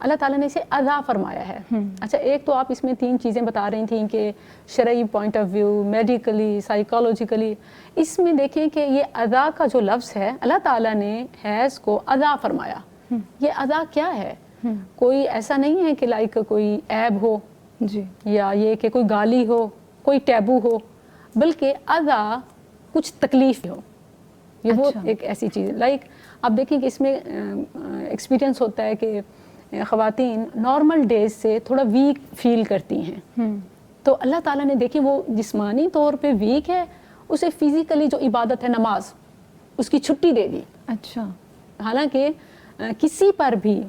اللہ تعالیٰ نے اسے ادا فرمایا ہے. اچھا ایک تو آپ اس میں 3 چیزیں بتا رہی تھیں کہ شرعی پوائنٹ آف ویو, میڈیکلی, سائیکالوجیکلی, اس میں دیکھیں کہ یہ ادا کا جو لفظ ہے اللہ تعالیٰ نے حیض کو ادا فرمایا. یہ ادا کیا ہے؟ کوئی ایسا نہیں ہے کہ لائک کوئی عیب ہو جی, یا یہ کہ کوئی گالی ہو, کوئی ٹیبو ہو, بلکہ ادا کچھ تکلیف ہو. یہ وہ ایک ایسی چیز لائک آپ دیکھیں کہ اس میں ایکسپیرینس ہوتا ہے کہ خواتین نارمل ڈیز سے تھوڑا ویک فیل کرتی ہیں, تو اللہ تعالیٰ نے دیکھیں وہ جسمانی طور پہ ویک ہے, اسے فزیکلی جو عبادت ہے نماز, اس کی چھٹی دے دی. اچھا, حالانکہ کسی پر بھی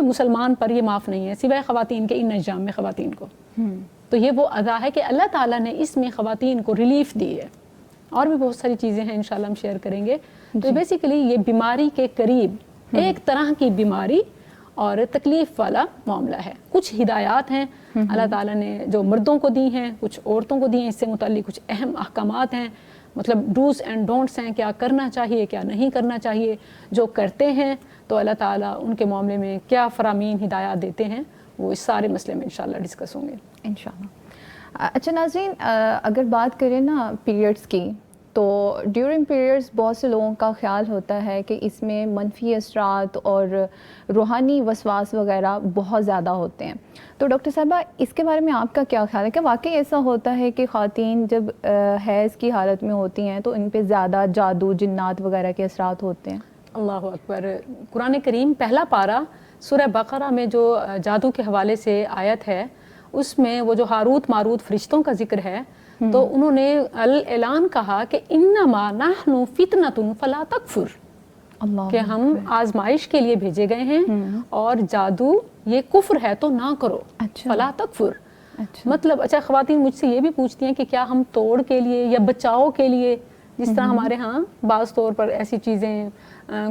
مسلمان پر یہ معاف نہیں ہے سوائے خواتین کے ان نظام میں خواتین کو. تو یہ وہ ادا ہے کہ اللہ تعالیٰ نے اس میں خواتین کو ریلیف دی ہے. اور بھی بہت ساری چیزیں ہیں انشاءاللہ ہم شیئر کریں گے. تو بیسیکلی یہ بیماری کے قریب ایک طرح کی بیماری اور تکلیف والا معاملہ ہے. کچھ ہدایات ہیں اللہ تعالیٰ نے جو مردوں کو دی ہیں, کچھ عورتوں کو دی ہیں, اس سے متعلق کچھ اہم احکامات ہیں, مطلب ڈوز اینڈ ڈونٹس ہیں, کیا کرنا چاہیے کیا نہیں کرنا چاہیے. جو کرتے ہیں تو اللہ تعالیٰ ان کے معاملے میں کیا فرامین ہدایات دیتے ہیں, وہ اس سارے مسئلے میں انشاءاللہ ڈسکس ہوں گے انشاءاللہ. اچھا ناظرین, اگر بات کریں نا پیریڈس کی, تو ڈیورنگ پیریڈس بہت سے لوگوں کا خیال ہوتا ہے کہ اس میں منفی اثرات اور روحانی وسواس وغیرہ بہت زیادہ ہوتے ہیں. تو ڈاکٹر صاحبہ اس کے بارے میں آپ کا کیا خیال ہے کہ واقعی ایسا ہوتا ہے کہ خواتین جب حیض کی حالت میں ہوتی ہیں تو ان پہ زیادہ جادو, جنات وغیرہ کے اثرات ہوتے ہیں؟ اللہ اکبر. قرآن کریم پہلا پارہ سورہ بقرہ میں جو جادو کے حوالے سے آیت ہے, اس میں وہ جو ہاروت ماروت فرشتوں کا ذکر ہے, تو انہوں نے اعلان کہا کہ انما نحن فتنۃ فلا تکفر, کہ ہم آزمائش کے لیے بھیجے گئے ہیں اور جادو یہ کفر ہے تو نہ کرو. فلا تکفر مطلب, اچھا خواتین مجھ سے یہ بھی پوچھتی ہیں کہ کیا ہم توڑ کے لیے یا بچاؤ کے لیے, جس طرح ہمارے ہاں بعض طور پر ایسی چیزیں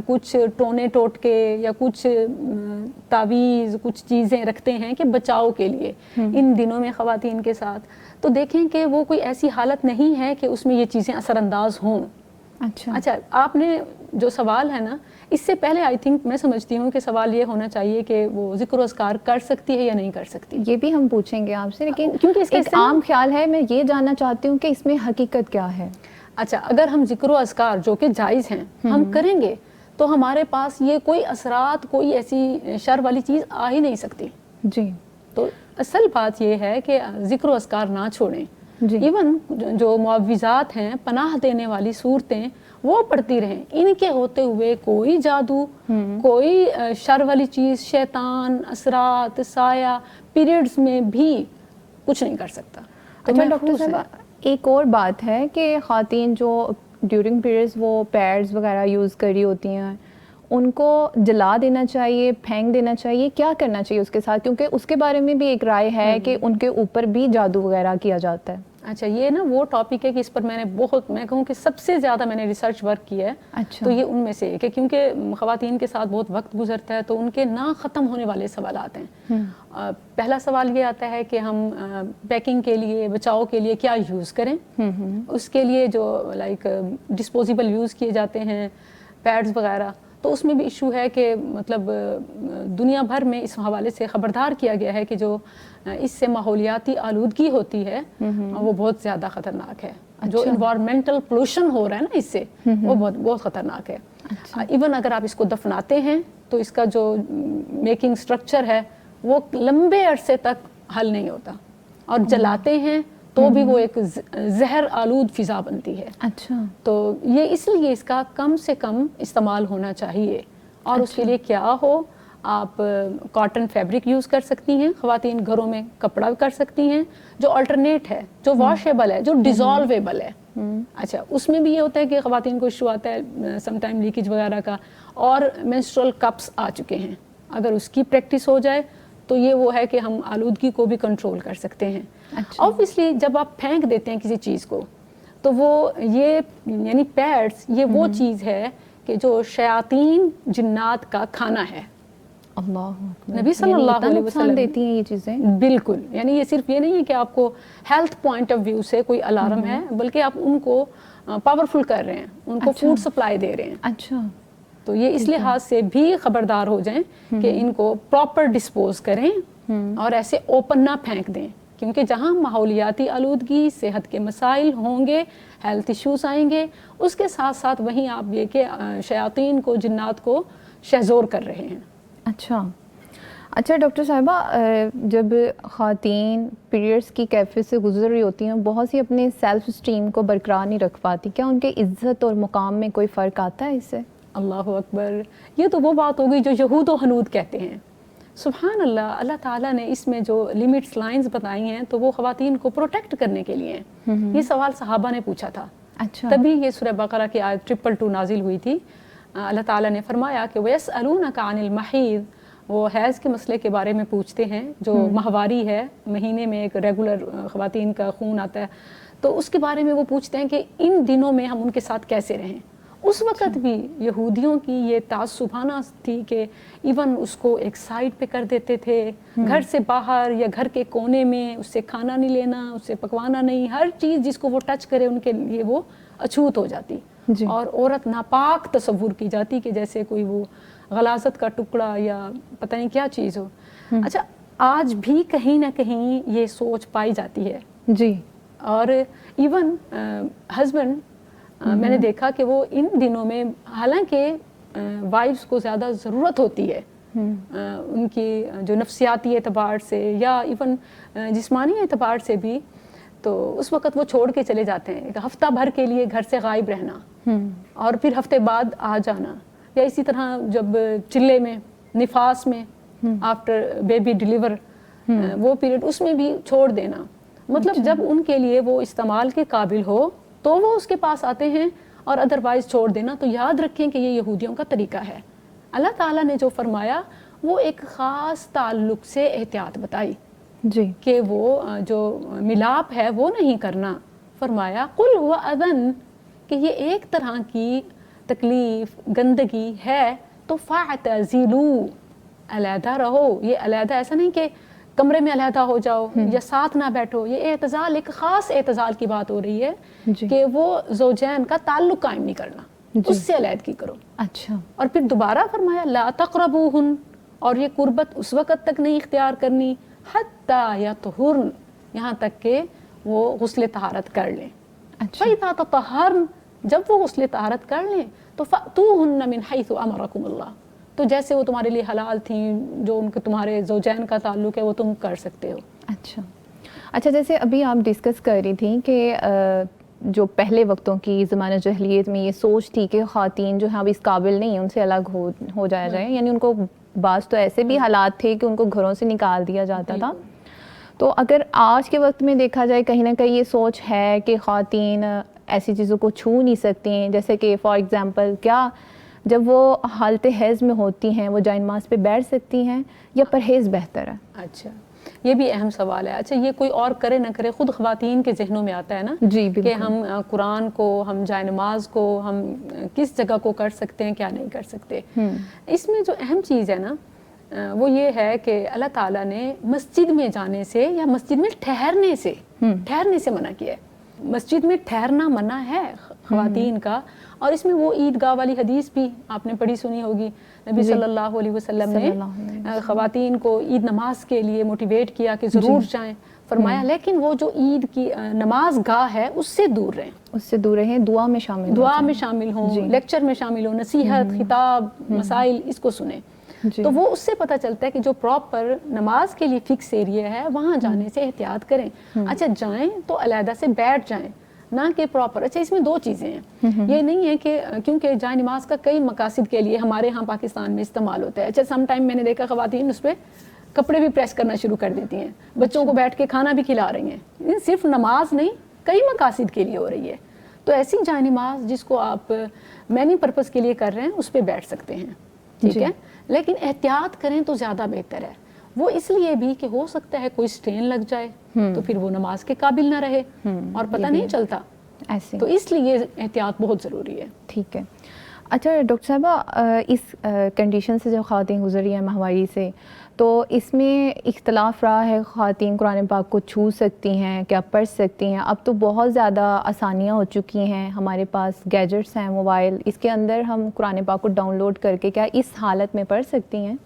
کچھ ٹونے ٹوٹکے یا کچھ تعویذ کچھ چیزیں رکھتے ہیں کہ بچاؤ کے لیے ان دنوں میں خواتین کے ساتھ, تو دیکھیں کہ وہ کوئی ایسی حالت نہیں ہے کہ اس میں یہ چیزیں اثر انداز ہوں. اچھا آپ نے جو سوال ہے نا, اس سے پہلے آئی تھنک میں سمجھتی ہوں کہ سوال یہ ہونا چاہیے کہ وہ ذکر و اذکار کر سکتی ہے یا نہیں کر سکتی. یہ بھی ہم پوچھیں گے آپ سے, لیکن کیونکہ اس ایک عام خیال ہے, میں یہ جاننا چاہتی ہوں کہ اس میں حقیقت کیا ہے. اچھا اگر ہم ذکر و اذکار جو کہ جائز ہیں ہم کریں گے تو ہمارے پاس یہ کوئی اثرات, کوئی ایسی شر والی چیز آ ہی نہیں سکتی. جی, تو اصل بات یہ ہے کہ ذکر و اذکار نہ چھوڑیں. ایون جو معوذات ہیں, پناہ دینے والی صورتیں, وہ پڑھتی رہیں. ان کے ہوتے ہوئے کوئی جادو, کوئی شر والی چیز, شیطان, اثرات, سایہ پیریڈز میں بھی کچھ نہیں کر سکتا. اچھا ڈاکٹر صاحب, ایک اور بات ہے کہ خواتین جو ڈیورنگ پیریڈز وہ پیڈز وغیرہ یوز کری ہوتی ہیں, ان کو جلا دینا چاہیے, پھینک دینا چاہیے, کیا کرنا چاہیے اس کے ساتھ, کیونکہ اس کے بارے میں بھی ایک رائے ہے کہ ان کے اوپر بھی جادو وغیرہ کیا جاتا ہے. اچھا یہ نا وہ ٹاپک ہے کہ اس پر میں نے میں کہوں کہ سب سے زیادہ میں نے ریسرچ ورک کیا ہے. اچھا. تو یہ ان میں سے کہ کیونکہ خواتین کے ساتھ بہت وقت گزرتا ہے تو ان کے نہ ختم ہونے والے سوالات ہیں. پہلا سوال یہ آتا ہے کہ ہم پیکنگ کے لیے, بچاؤ کے لیے کیا یوز کریں. اس کے لیے جو لائک ڈسپوزیبل یوز کیے جاتے ہیں پیڈز وغیرہ, تو اس میں بھی ایشو ہے کہ مطلب دنیا بھر میں اس حوالے سے خبردار کیا گیا ہے کہ جو اس سے ماحولیاتی آلودگی ہوتی ہے وہ بہت زیادہ خطرناک ہے. جو انوائرمنٹل پولوشن ہو رہا ہے نا اس سے, وہ بہت بہت خطرناک ہے. ایون اگر آپ اس کو دفناتے ہیں تو اس کا جو میکنگ سٹرکچر ہے وہ لمبے عرصے تک حل نہیں ہوتا, اور جلاتے ہیں تو بھی وہ ایک زہر آلود فضا بنتی ہے. اچھا, تو یہ اس لیے اس کا کم سے کم استعمال ہونا چاہیے. اور اس کے لیے کیا ہو, آپ کاٹن فیبرک یوز کر سکتی ہیں, خواتین گھروں میں کپڑا کر سکتی ہیں جو آلٹرنیٹ ہے, جو واشیبل ہے, جو ڈیزالویبل ہے. اچھا اس میں بھی یہ ہوتا ہے کہ خواتین کو ایشو آتا ہے سم ٹائم لیکیج وغیرہ کا, اور مینسٹرول کپس آ چکے ہیں. اگر اس کی پریکٹس ہو جائے تو یہ وہ ہے کہ ہم آلودگی کو بھی کنٹرول کر سکتے ہیں. اوبویسلی جب آپ پھینک دیتے ہیں کسی چیز کو تو وہ یہ یعنی پیڈز یہ وہ چیز ہے کہ جو شیاطین جنات کا کھانا ہے. نبی صلی اللہ علیہ وسلم دیتی ہیں یہ چیزیں. بالکل, یعنی یہ صرف یہ نہیں ہے کہ آپ کو ہیلتھ پوائنٹ آف ویو سے کوئی الارم ہے, بلکہ آپ ان کو پاورفل کر رہے ہیں, ان کو فوڈ سپلائی دے رہے ہیں. اچھا, تو یہ اس لحاظ سے بھی خبردار ہو جائیں کہ ان کو پراپر ڈسپوز کریں اور ایسے اوپن نہ پھینک دیں، کیونکہ جہاں ماحولیاتی آلودگی، صحت کے مسائل ہوں گے، ہیلتھ ایشوز آئیں گے، اس کے ساتھ ساتھ وہیں آپ یہ کہ شیاطین کو، جنات کو شہزور کر رہے ہیں۔ اچھا ڈاکٹر صاحبہ، جب خواتین پیریڈس کی کیفیت سے گزر رہی ہوتی ہیں، بہت سی اپنے سیلف اسٹیم کو برقرار نہیں رکھ پاتی، کیا ان کے عزت اور مقام میں کوئی فرق آتا ہے اس سے؟ اللہ اکبر، یہ تو وہ بات ہوگی جو یہود و حنود کہتے ہیں۔ سبحان اللہ، اللہ تعالیٰ نے اس میں جو لیمٹس لائنز بتائی ہیں تو وہ خواتین کو پروٹیکٹ کرنے کے لیے ہیں۔ یہ سوال صحابہ نے پوچھا تھا، اچھا، تبھی یہ سورہ بقرہ کی آیت 222 نازل ہوئی تھی۔ اللہ تعالیٰ نے فرمایا کہ وَيَسْأَلُونَكَ عَنِ الْمَحِيضِ، وہ حیض کے مسئلے کے بارے میں پوچھتے ہیں، جو ماہواری ہے، مہینے میں ایک ریگولر خواتین کا خون آتا ہے، تو اس کے بارے میں وہ پوچھتے ہیں کہ ان دنوں میں ہم ان کے ساتھ کیسے رہیں۔ اس وقت بھی یہودیوں کی یہ تعصبانہ تھی کہ ایون اس کو ایک سائڈ پہ کر دیتے تھے، گھر سے باہر یا گھر کے کونے میں اس سے کھانا نہیں لینا، اس سے پکوانا نہیں، ہر چیز جس کو وہ ٹچ کرے ان کے لیے وہ اچھوت ہو جاتی، اور عورت ناپاک تصور کی جاتی کہ جیسے کوئی وہ غلاظت کا ٹکڑا یا پتہ نہیں کیا چیز ہو۔ اچھا، آج بھی کہیں نہ کہیں یہ سوچ پائی جاتی ہے جی، اور ایون ہسبینڈ میں نے دیکھا کہ وہ ان دنوں میں، حالانکہ وائفز کو زیادہ ضرورت ہوتی ہے ان کی جو نفسیاتی اعتبار سے یا ایون جسمانی اعتبار سے بھی، تو اس وقت وہ چھوڑ کے چلے جاتے ہیں، ایک ہفتہ بھر کے لیے گھر سے غائب رہنا اور پھر ہفتے بعد آ جانا، یا اسی طرح جب چلے میں، نفاس میں، آفٹر بیبی ڈیلیور وہ پیریڈ، اس میں بھی چھوڑ دینا۔ مطلب جب ان کے لیے وہ استعمال کے قابل ہو تو وہ اس کے پاس آتے ہیں، اور ادروائز چھوڑ دینا۔ تو یاد رکھیں کہ یہ یہودیوں کا طریقہ ہے۔ اللہ تعالیٰ نے جو فرمایا وہ ایک خاص تعلق سے احتیاط بتائی جی، کہ وہ جو ملاپ ہے وہ نہیں کرنا۔ فرمایا قل هو اذن، کہ یہ ایک طرح کی تکلیف، گندگی ہے، تو فاعتزلوا، علیحدہ رہو۔ یہ علیحدہ ایسا نہیں کہ کمرے میں علیحدہ ہو جاؤ یا ساتھ نہ بیٹھو، یہ اعتزال ایک خاص اعتزال کی بات ہو رہی ہے کہ وہ زوجین کا تعلق قائم نہیں کرنا، اس سے علیحدگی کرو۔ اچھا، اور پھر دوبارہ فرمایا لا تقربوہن، اور یہ قربت اس وقت تک نہیں اختیار کرنی حتی یطہرن، یہاں تک کہ وہ غسل طہارت کر لیں۔ فإذا تطہرن، جب وہ غسل طہارت کر لیں تو فأتوہن من حیث امرکم اللہ، تو جیسے وہ تمہارے لیے حلال تھیں، جو ان کے تمہارے زوجین کا تعلق ہے وہ تم کر سکتے ہو۔ اچھا، جیسے ابھی آپ ڈسکس کر رہی تھیں کہ جو پہلے وقتوں کی زمانہ جاہلیت میں یہ سوچ تھی کہ خواتین جو ہیں اب اس قابل نہیں ہیں، ان سے الگ ہو جایا جائے، یعنی ان کو بعض تو ایسے بھی حالات تھے کہ ان کو گھروں سے نکال دیا جاتا تھا۔ تو اگر آج کے وقت میں دیکھا جائے، کہیں نہ کہیں یہ سوچ ہے کہ خواتین ایسی چیزوں کو چھو نہیں سکتی ہیں، جیسے کہ فار ایگزامپل کیا جب وہ حالت حیض میں ہوتی ہیں وہ جائے نماز پہ بیٹھ سکتی ہیں یا پرہیز بہتر ہے؟ اچھا، یہ بھی اہم سوال ہے۔ اچھا، یہ کوئی اور کرے نہ کرے، خود خواتین کے ذہنوں میں آتا ہے نا جی، کہ ہم قرآن کو، ہم جائے نماز کو، ہم کس جگہ کو کر سکتے ہیں، کیا نہیں کر سکتے۔ اس میں جو اہم چیز ہے نا وہ یہ ہے کہ اللہ تعالیٰ نے مسجد میں جانے سے یا مسجد میں ٹھہرنے سے منع کیا ہے۔ مسجد میں ٹھہرنا منع ہے خواتین کا، اور اس میں وہ عیدگاہ والی حدیث بھی آپ نے پڑھی سنی ہوگی، نبی صلی اللہ علیہ وسلم نے خواتین کو عید نماز کے لیے موٹیویٹ کیا کہ ضرور جائیں۔ فرمایا لیکن وہ جو عید کی نماز گاہ ہے اس سے دور رہیں، دعا میں شامل ہوں، لیکچر میں شامل ہوں، نصیحت، خطاب، مسائل اس کو سنیں۔ تو وہ اس سے پتہ چلتا ہے کہ جو پراپر نماز کے لیے فکس ایریا ہے وہاں جانے سے احتیاط کریں۔ اچھا، جائیں تو علیحدہ سے بیٹھ جائیں، نہ کہ پراپر۔ اچھا، اس میں دو چیزیں ہیں، یہ نہیں ہے کہ کیونکہ جائے نماز کا کئی مقاصد کے لیے ہمارے ہاں پاکستان میں استعمال ہوتا ہے۔ اچھا، سم ٹائم میں نے دیکھا خواتین اس پہ کپڑے بھی پریس کرنا شروع کر دیتی ہیں، بچوں کو بیٹھ کے کھانا بھی کھلا رہی ہیں، صرف نماز نہیں کئی مقاصد کے لیے ہو رہی ہے۔ تو ایسی جائے نماز جس کو آپ مینی پرپز کے لیے کر رہے ہیں اس پہ بیٹھ سکتے ہیں، ٹھیک ہے، لیکن احتیاط کریں تو زیادہ بہتر ہے۔ وہ اس لیے بھی کہ ہو سکتا ہے کوئی سٹین لگ جائے تو پھر وہ نماز کے قابل نہ رہے اور پتہ نہیں چلتا ایسے، تو اس لیے احتیاط بہت ضروری ہے۔ ٹھیک ہے۔ اچھا ڈاکٹر صاحبہ، اس کنڈیشن سے جب خواتین گزر رہی ہیں ماہواری سے، تو اس میں اختلاف رہا ہے، خواتین قرآن پاک کو چھو سکتی ہیں، کیا پڑھ سکتی ہیں؟ اب تو بہت زیادہ آسانیاں ہو چکی ہیں، ہمارے پاس گیجٹس ہیں، موبائل، اس کے اندر ہم قرآن پاک کو ڈاؤن لوڈ کر کے کیا اس حالت میں پڑھ سکتی ہیں؟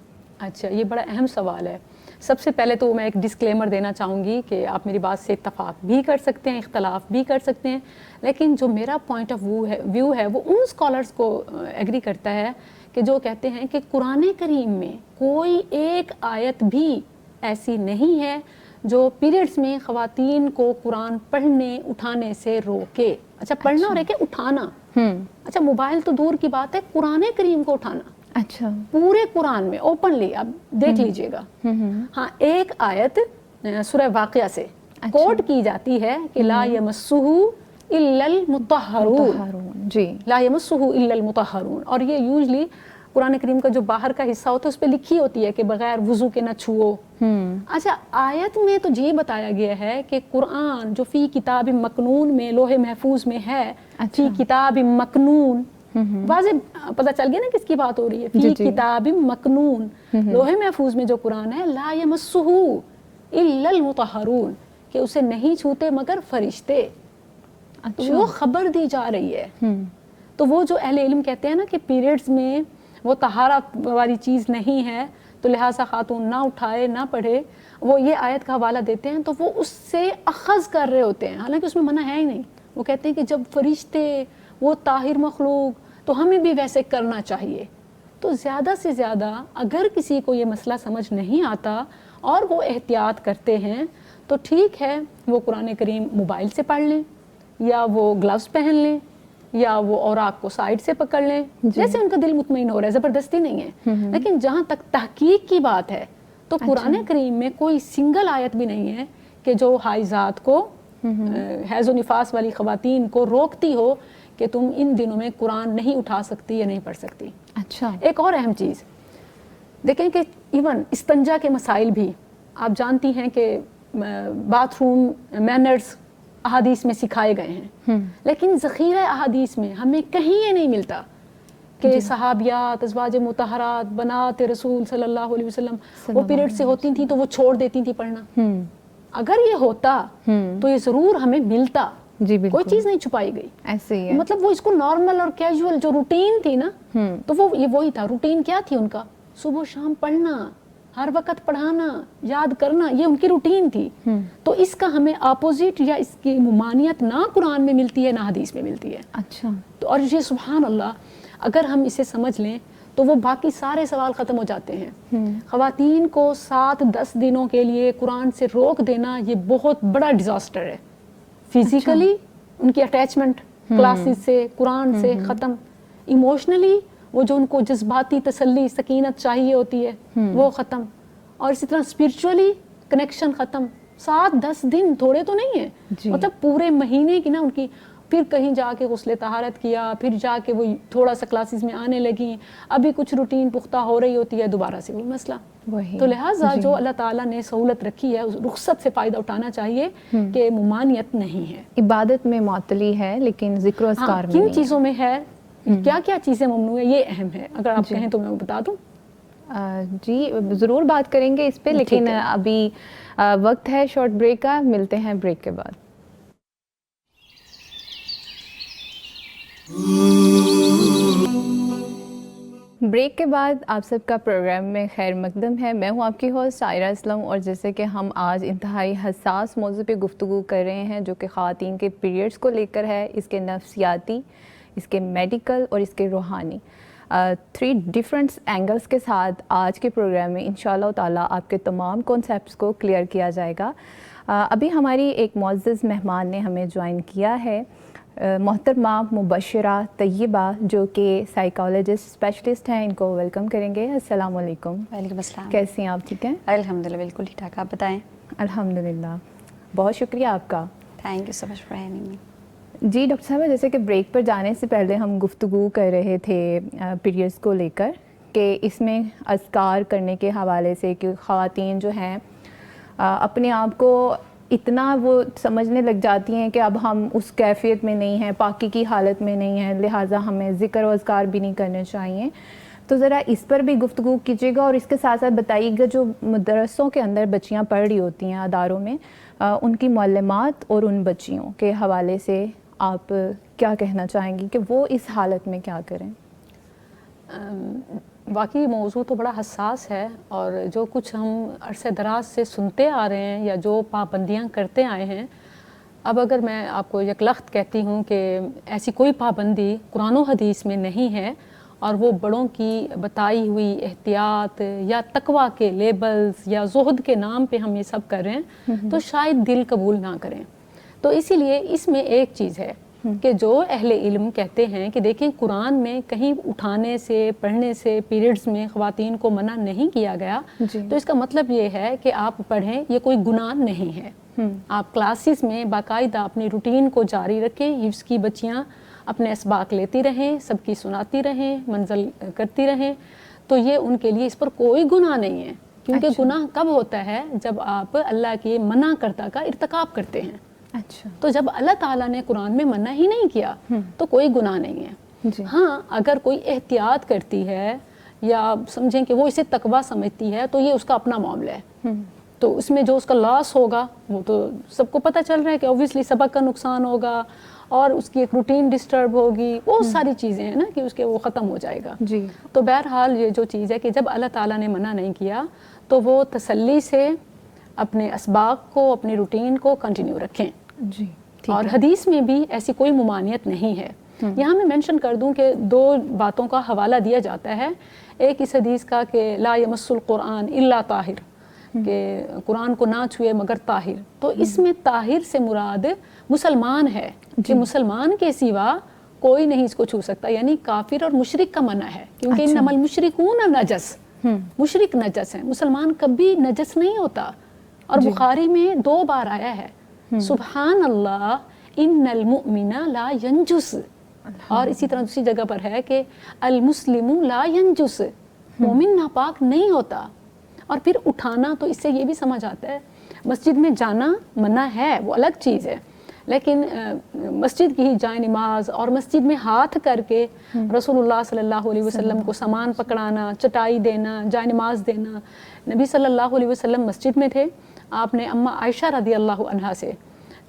اچھا، یہ بڑا اہم سوال ہے. سب سے پہلے تو میں ایک ڈسکلیمر دینا چاہوں گی کہ آپ میری بات سے اتفاق بھی کر سکتے ہیں، اختلاف بھی کر سکتے ہیں، لیکن جو میرا پوائنٹ آف ویو ہے وہ ان اسکالرس کو ایگری کرتا ہے کہ جو کہتے ہیں کہ قرآن کریم میں کوئی ایک آیت بھی ایسی نہیں ہے جو پیریڈز میں خواتین کو قرآن پڑھنے اٹھانے سے روکے. اچھا، پڑھنا اور ایک اٹھانا. اچھا، موبائل تو دور کی بات ہے، قرآن کریم کو اٹھانا. اچھا، پورے قرآن میں اوپنلی اب دیکھ لیجئے گا. ہاں، ایک آیت سورہ واقعہ سے کوٹ کی جاتی ہے کہ لا یمسہ الا المطہرون. جی، لا یمسہ الا المطہرون، اور یہ یوزلی قرآن کریم کا جو باہر کا حصہ ہوتا ہے اس پہ لکھی ہوتی ہے کہ بغیر وضو کے نہ چھوؤ. اچھا، آیت میں تو یہ بتایا گیا ہے کہ قرآن جو فی کتاب مکنون میں، لوح محفوظ میں ہے، فی کتاب مکنون، واضح پتہ چل گیا نا کس کی بات ہو رہی ہے. فی کتاب مکنون، لوح محفوظ میں جو قرآن ہے، لا یمسہ الا المطہرون، کہ اسے نہیں چھوتے مگر فرشتے. وہ خبر دی جا رہی ہے. تو وہ جو اہل علم کہتے ہیں نا کہ پیریڈز میں وہ طہارت والی چیز نہیں ہے تو لہٰذا خاتون نہ اٹھائے نہ پڑھے، وہ یہ آیت کا حوالہ دیتے ہیں تو وہ اس سے اخذ کر رہے ہوتے ہیں، حالانکہ اس میں منع ہے ہی نہیں. وہ کہتے ہیں کہ جب فرشتے، وہ طاہر مخلوق، تو ہمیں بھی ویسے کرنا چاہیے. تو زیادہ سے زیادہ اگر کسی کو یہ مسئلہ سمجھ نہیں آتا اور وہ احتیاط کرتے ہیں تو ٹھیک ہے، وہ قرآن کریم موبائل سے پڑھ لیں، یا وہ گلوز پہن لیں، یا وہ اوراق کو سائڈ سے پکڑ لیں، جیسے ان کا دل مطمئن ہو رہا ہے. زبردستی نہیں ہے. لیکن جہاں تک تحقیق کی بات ہے تو قرآن کریم میں کوئی سنگل آیت بھی نہیں ہے کہ جو حائضات کو، حیض و نفاس والی خواتین کو روکتی ہو کہ تم ان دنوں میں قرآن نہیں اٹھا سکتی یا نہیں پڑھ سکتی. اچھا، ایک اور اہم چیز دیکھیں کہ ایون استنجا کے مسائل بھی آپ جانتی ہیں کہ باتھ روم مینرز احادیث میں سکھائے گئے ہیں، لیکن ذخیرہ احادیث میں ہمیں کہیں یہ نہیں ملتا کہ صحابیات، ازواج مطہرات، بنات رسول صلی اللہ علیہ وسلم وہ پیریڈ سے ہوتی تھیں تو وہ چھوڑ دیتی تھی پڑھنا. اگر یہ ہوتا تو یہ ضرور ہمیں ملتا. جی بالکل، کوئی چیز نہیں چھپائی گئی. ایسے ہی ہے. مطلب وہ اس کو نارمل اور کیجول جو روٹین تھی نا، تو وہ یہ وہی تھا. روٹین کیا تھی ان کا؟ صبح شام پڑھنا، ہر وقت پڑھانا، یاد کرنا، یہ ان کی روٹین تھی. تو اس کا ہمیں اپوزٹ یا اس کی ممانعت نہ قرآن میں ملتی ہے نہ حدیث میں ملتی ہے. اچھا، تو اور یہ سبحان اللہ، اگر ہم اسے سمجھ لیں تو وہ باقی سارے سوال ختم ہو جاتے ہیں. خواتین کو 7-10 دنوں کے لیے قرآن سے روک دینا یہ بہت بڑا ڈیزاسٹر ہے. فزیکلی ان کی اٹیچمنٹ کلاسز سے، قرآن سے ختم. ایموشنلی وہ جو ان کو جذباتی تسلی، سکینت چاہیے ہوتی ہے وہ ختم. اور اسی طرح اسپرچولی کنیکشن ختم. 7-10 دن تھوڑے تو نہیں ہیں. مطلب پورے مہینے کی نا ان کی، پھر کہیں جا کے غسل طہارت کیا، پھر جا کے وہ تھوڑا سا کلاسز میں آنے لگیں، ابھی کچھ روٹین پختہ ہو رہی ہوتی ہے، دوبارہ سے وہ مسئلہ. تو لہٰذا جو اللہ تعالیٰ نے سہولت رکھی ہے اس رخصت سے فائدہ اٹھانا چاہیے کہ ممانعت نہیں ہے. عبادت میں معطلی ہے لیکن ذکر و اذکار میں کن چیزوں میں ہے، کیا کیا چیزیں ممنوع ہے، یہ اہم ہے. اگر آپ کہیں تو میں بتا دوں. جی ضرور بات کریں گے اس پہ، لیکن ابھی وقت ہے شارٹ بریک کا. ملتے ہیں بریک کے بعد. بریک کے بعد آپ سب کا پروگرام میں خیر مقدم ہے. میں ہوں آپ کی ہوسٹ عائرہ اسلم، اور جیسے کہ ہم آج انتہائی حساس موضوع پہ گفتگو کر رہے ہیں جو کہ خواتین کے پیریڈز کو لے کر ہے، اس کے نفسیاتی، اس کے میڈیکل اور اس کے روحانی. 3 ڈفرینٹ اینگلز کے ساتھ آج کے پروگرام میں انشاءاللہ تعالیٰ آپ کے تمام کانسیپٹس کو کلیئر کیا جائے گا. ابھی ہماری ایک معزز مہمان نے ہمیں جوائن کیا ہے، محترمہ مبشرہ طیبہ، جو کہ سائیکالوجسٹ اسپیشلسٹ ہیں. ان کو ویلکم کریں گے. السلام علیکم. وعلیکم السلام. کیسی ہیں آپ؟ ٹھیک ہیں الحمدللہ، بالکل ٹھیک ٹھاک. آپ بتائیں. الحمدللہ، بہت شکریہ آپ کا. Thank you so much for having me. جی ڈاکٹر صاحبہ، جیسے کہ بریک پر جانے سے پہلے ہم گفتگو کر رہے تھے پیریڈز کو لے کر کہ اس میں اذکار کرنے کے حوالے سے کہ خواتین جو ہیں اپنے آپ کو اتنا وہ سمجھنے لگ جاتی ہیں کہ اب ہم اس کیفیت میں نہیں ہیں، پاکی کی حالت میں نہیں ہیں، لہٰذا ہمیں ذکر و اذکار بھی نہیں کرنے چاہیے. تو ذرا اس پر بھی گفتگو کیجیے گا اور اس کے ساتھ ساتھ بتائیے گا جو مدرسوں کے اندر بچیاں پڑھ رہی ہوتی ہیں اداروں میں ان کی معلمات اور ان بچیوں کے حوالے سے آپ کیا کہنا چاہیں گی کہ وہ اس حالت میں کیا کریں؟ واقعی موضوع تو بڑا حساس ہے، اور جو کچھ ہم عرصہ دراز سے سنتے آ رہے ہیں یا جو پابندیاں کرتے آئے ہیں، اب اگر میں آپ کو یکلخت کہتی ہوں کہ ایسی کوئی پابندی قرآن و حدیث میں نہیں ہے، اور وہ بڑوں کی بتائی ہوئی احتیاط یا تقویٰ کے لیبلز یا زہد کے نام پہ ہم یہ سب کر رہے ہیں، تو شاید دل قبول نہ کریں۔ تو اسی لیے اس میں ایک چیز ہے کہ جو اہل علم کہتے ہیں کہ دیکھیں قرآن میں کہیں اٹھانے سے، پڑھنے سے پیریڈز میں خواتین کو منع نہیں کیا گیا، تو اس کا مطلب یہ ہے کہ آپ پڑھیں، یہ کوئی گناہ نہیں ہے۔ آپ کلاسز میں باقاعدہ اپنی روٹین کو جاری رکھیں، حفظ کی بچیاں اپنے اسباق لیتی رہیں، سب کی سناتی رہیں، منزل کرتی رہیں، تو یہ ان کے لیے اس پر کوئی گناہ نہیں ہے، کیونکہ گناہ کب ہوتا ہے جب آپ اللہ کے منع کردہ کا ارتکاب کرتے ہیں۔ اچھا، تو جب اللہ تعالیٰ نے قرآن میں منع ہی نہیں کیا تو کوئی گناہ نہیں ہے۔ ہاں، اگر کوئی احتیاط کرتی ہے یا سمجھیں کہ وہ اسے تقویٰ سمجھتی ہے تو یہ اس کا اپنا معاملہ ہے، تو اس میں جو اس کا لاس ہوگا وہ تو سب کو پتہ چل رہا ہے کہ اوبویسلی سبق کا نقصان ہوگا، اور اس کی ایک روٹین ڈسٹرب ہوگی، بہت ساری چیزیں ہیں نا کہ اس کے وہ ختم ہو جائے گا۔ تو بہرحال یہ جو چیز ہے کہ جب اللہ تعالیٰ نے منع نہیں کیا تو وہ تسلی سے اپنے اسباق کو، اپنی روٹین کو کنٹینیو رکھیں۔ اور حدیث میں بھی ایسی کوئی ممانعت نہیں ہے۔ یہاں میں مینشن کر دوں کہ دو باتوں کا حوالہ دیا جاتا ہے، ایک اس حدیث کا کہ لا یمس القرآن الا طاہر، کہ قرآن کو نہ چھوئے مگر طاہر، تو اس میں طاہر سے مراد مسلمان ہے، کہ مسلمان کے سوا کوئی نہیں اس کو چھو سکتا، یعنی کافر اور مشرک کا منع ہے، کیونکہ انما المشرکون نجس، مشرک نجس ہیں، مسلمان کبھی نجس نہیں ہوتا۔ اور بخاری میں 2 بار آیا ہے سبحان اللہ ان المؤمن لا ینجس، اور اسی طرح دوسری جگہ پر ہے کہ المسلم لا ینجس، مومن ناپاک نہیں ہوتا۔ اور پھر اٹھانا تو اس سے یہ بھی سمجھ آتا ہے، مسجد میں جانا منع ہے، وہ الگ چیز ہے، لیکن مسجد کی ہی جائے نماز اور مسجد میں ہاتھ کر کے رسول اللہ صلی اللہ علیہ وسلم کو سامان پکڑانا، چٹائی دینا، جائے نماز دینا۔ نبی صلی اللہ علیہ وسلم مسجد میں تھے، آپ نے اماں عائشہ رضی اللہ عنہا سے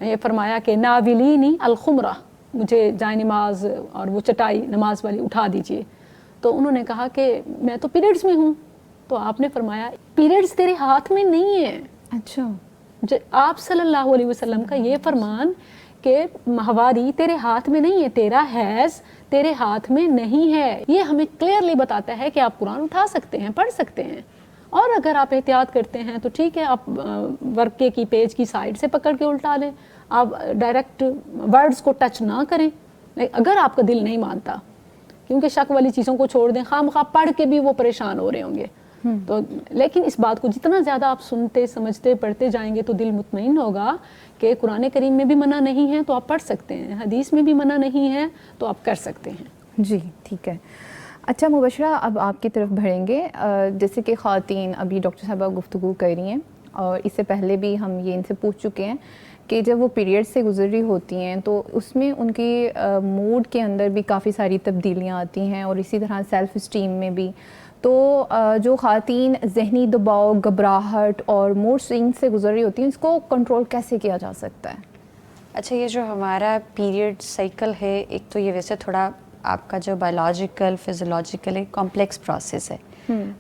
یہ فرمایا کہ ناولینی الخمرہ، مجھے جائے نماز اور وہ چٹائی نماز والی اٹھا دیجئے۔ تو انہوں نے کہا کہ میں تو پیریڈز میں ہوں، تو آپ نے فرمایا پیریڈز تیرے ہاتھ میں نہیں ہے۔ اچھا، آپ صلی اللہ علیہ وسلم کا یہ فرمان کہ ماہواری تیرے ہاتھ میں نہیں ہے، تیرا حیض تیرے ہاتھ میں نہیں ہے، یہ ہمیں کلیئرلی بتاتا ہے کہ آپ قرآن اٹھا سکتے ہیں، پڑھ سکتے ہیں، اور اگر آپ احتیاط کرتے ہیں تو ٹھیک ہے، آپ ورقے کی پیج کی سائڈ سے پکڑ کے الٹا لیں، آپ ڈائریکٹ ورڈز کو ٹچ نہ کریں اگر آپ کا دل نہیں مانتا، کیونکہ شک والی چیزوں کو چھوڑ دیں، خواہ مخواہ پڑھ کے بھی وہ پریشان ہو رہے ہوں گے۔ تو لیکن اس بات کو جتنا زیادہ آپ سنتے، سمجھتے، پڑھتے جائیں گے تو دل مطمئن ہوگا کہ قرآن کریم میں بھی منع نہیں ہے تو آپ پڑھ سکتے ہیں، حدیث میں بھی منع نہیں ہے تو آپ کر سکتے ہیں۔ جی ٹھیک ہے۔ اچھا مبشرہ، اب آپ کی طرف بڑھیں گے، جیسے کہ خواتین ابھی ڈاکٹر صاحبہ گفتگو کر رہی ہیں، اور اس سے پہلے بھی ہم یہ ان سے پوچھ چکے ہیں کہ جب وہ پیریڈ سے گزر رہی ہوتی ہیں تو اس میں ان کی موڈ کے اندر بھی کافی ساری تبدیلیاں آتی ہیں، اور اسی طرح سیلف اسٹیم میں بھی۔ تو جو خواتین ذہنی دباؤ، گھبراہٹ اور موڈ سوئنگ سے گزر رہی ہوتی ہیں، اس کو کنٹرول کیسے کیا جا سکتا ہے؟ اچھا، یہ جو ہمارا پیریڈ سائیکل ہے، ایک تو یہ ویسے تھوڑا آپ کا جو بایولوجیکل فزیولوجیکل ایک کمپلیکس پروسیس ہے،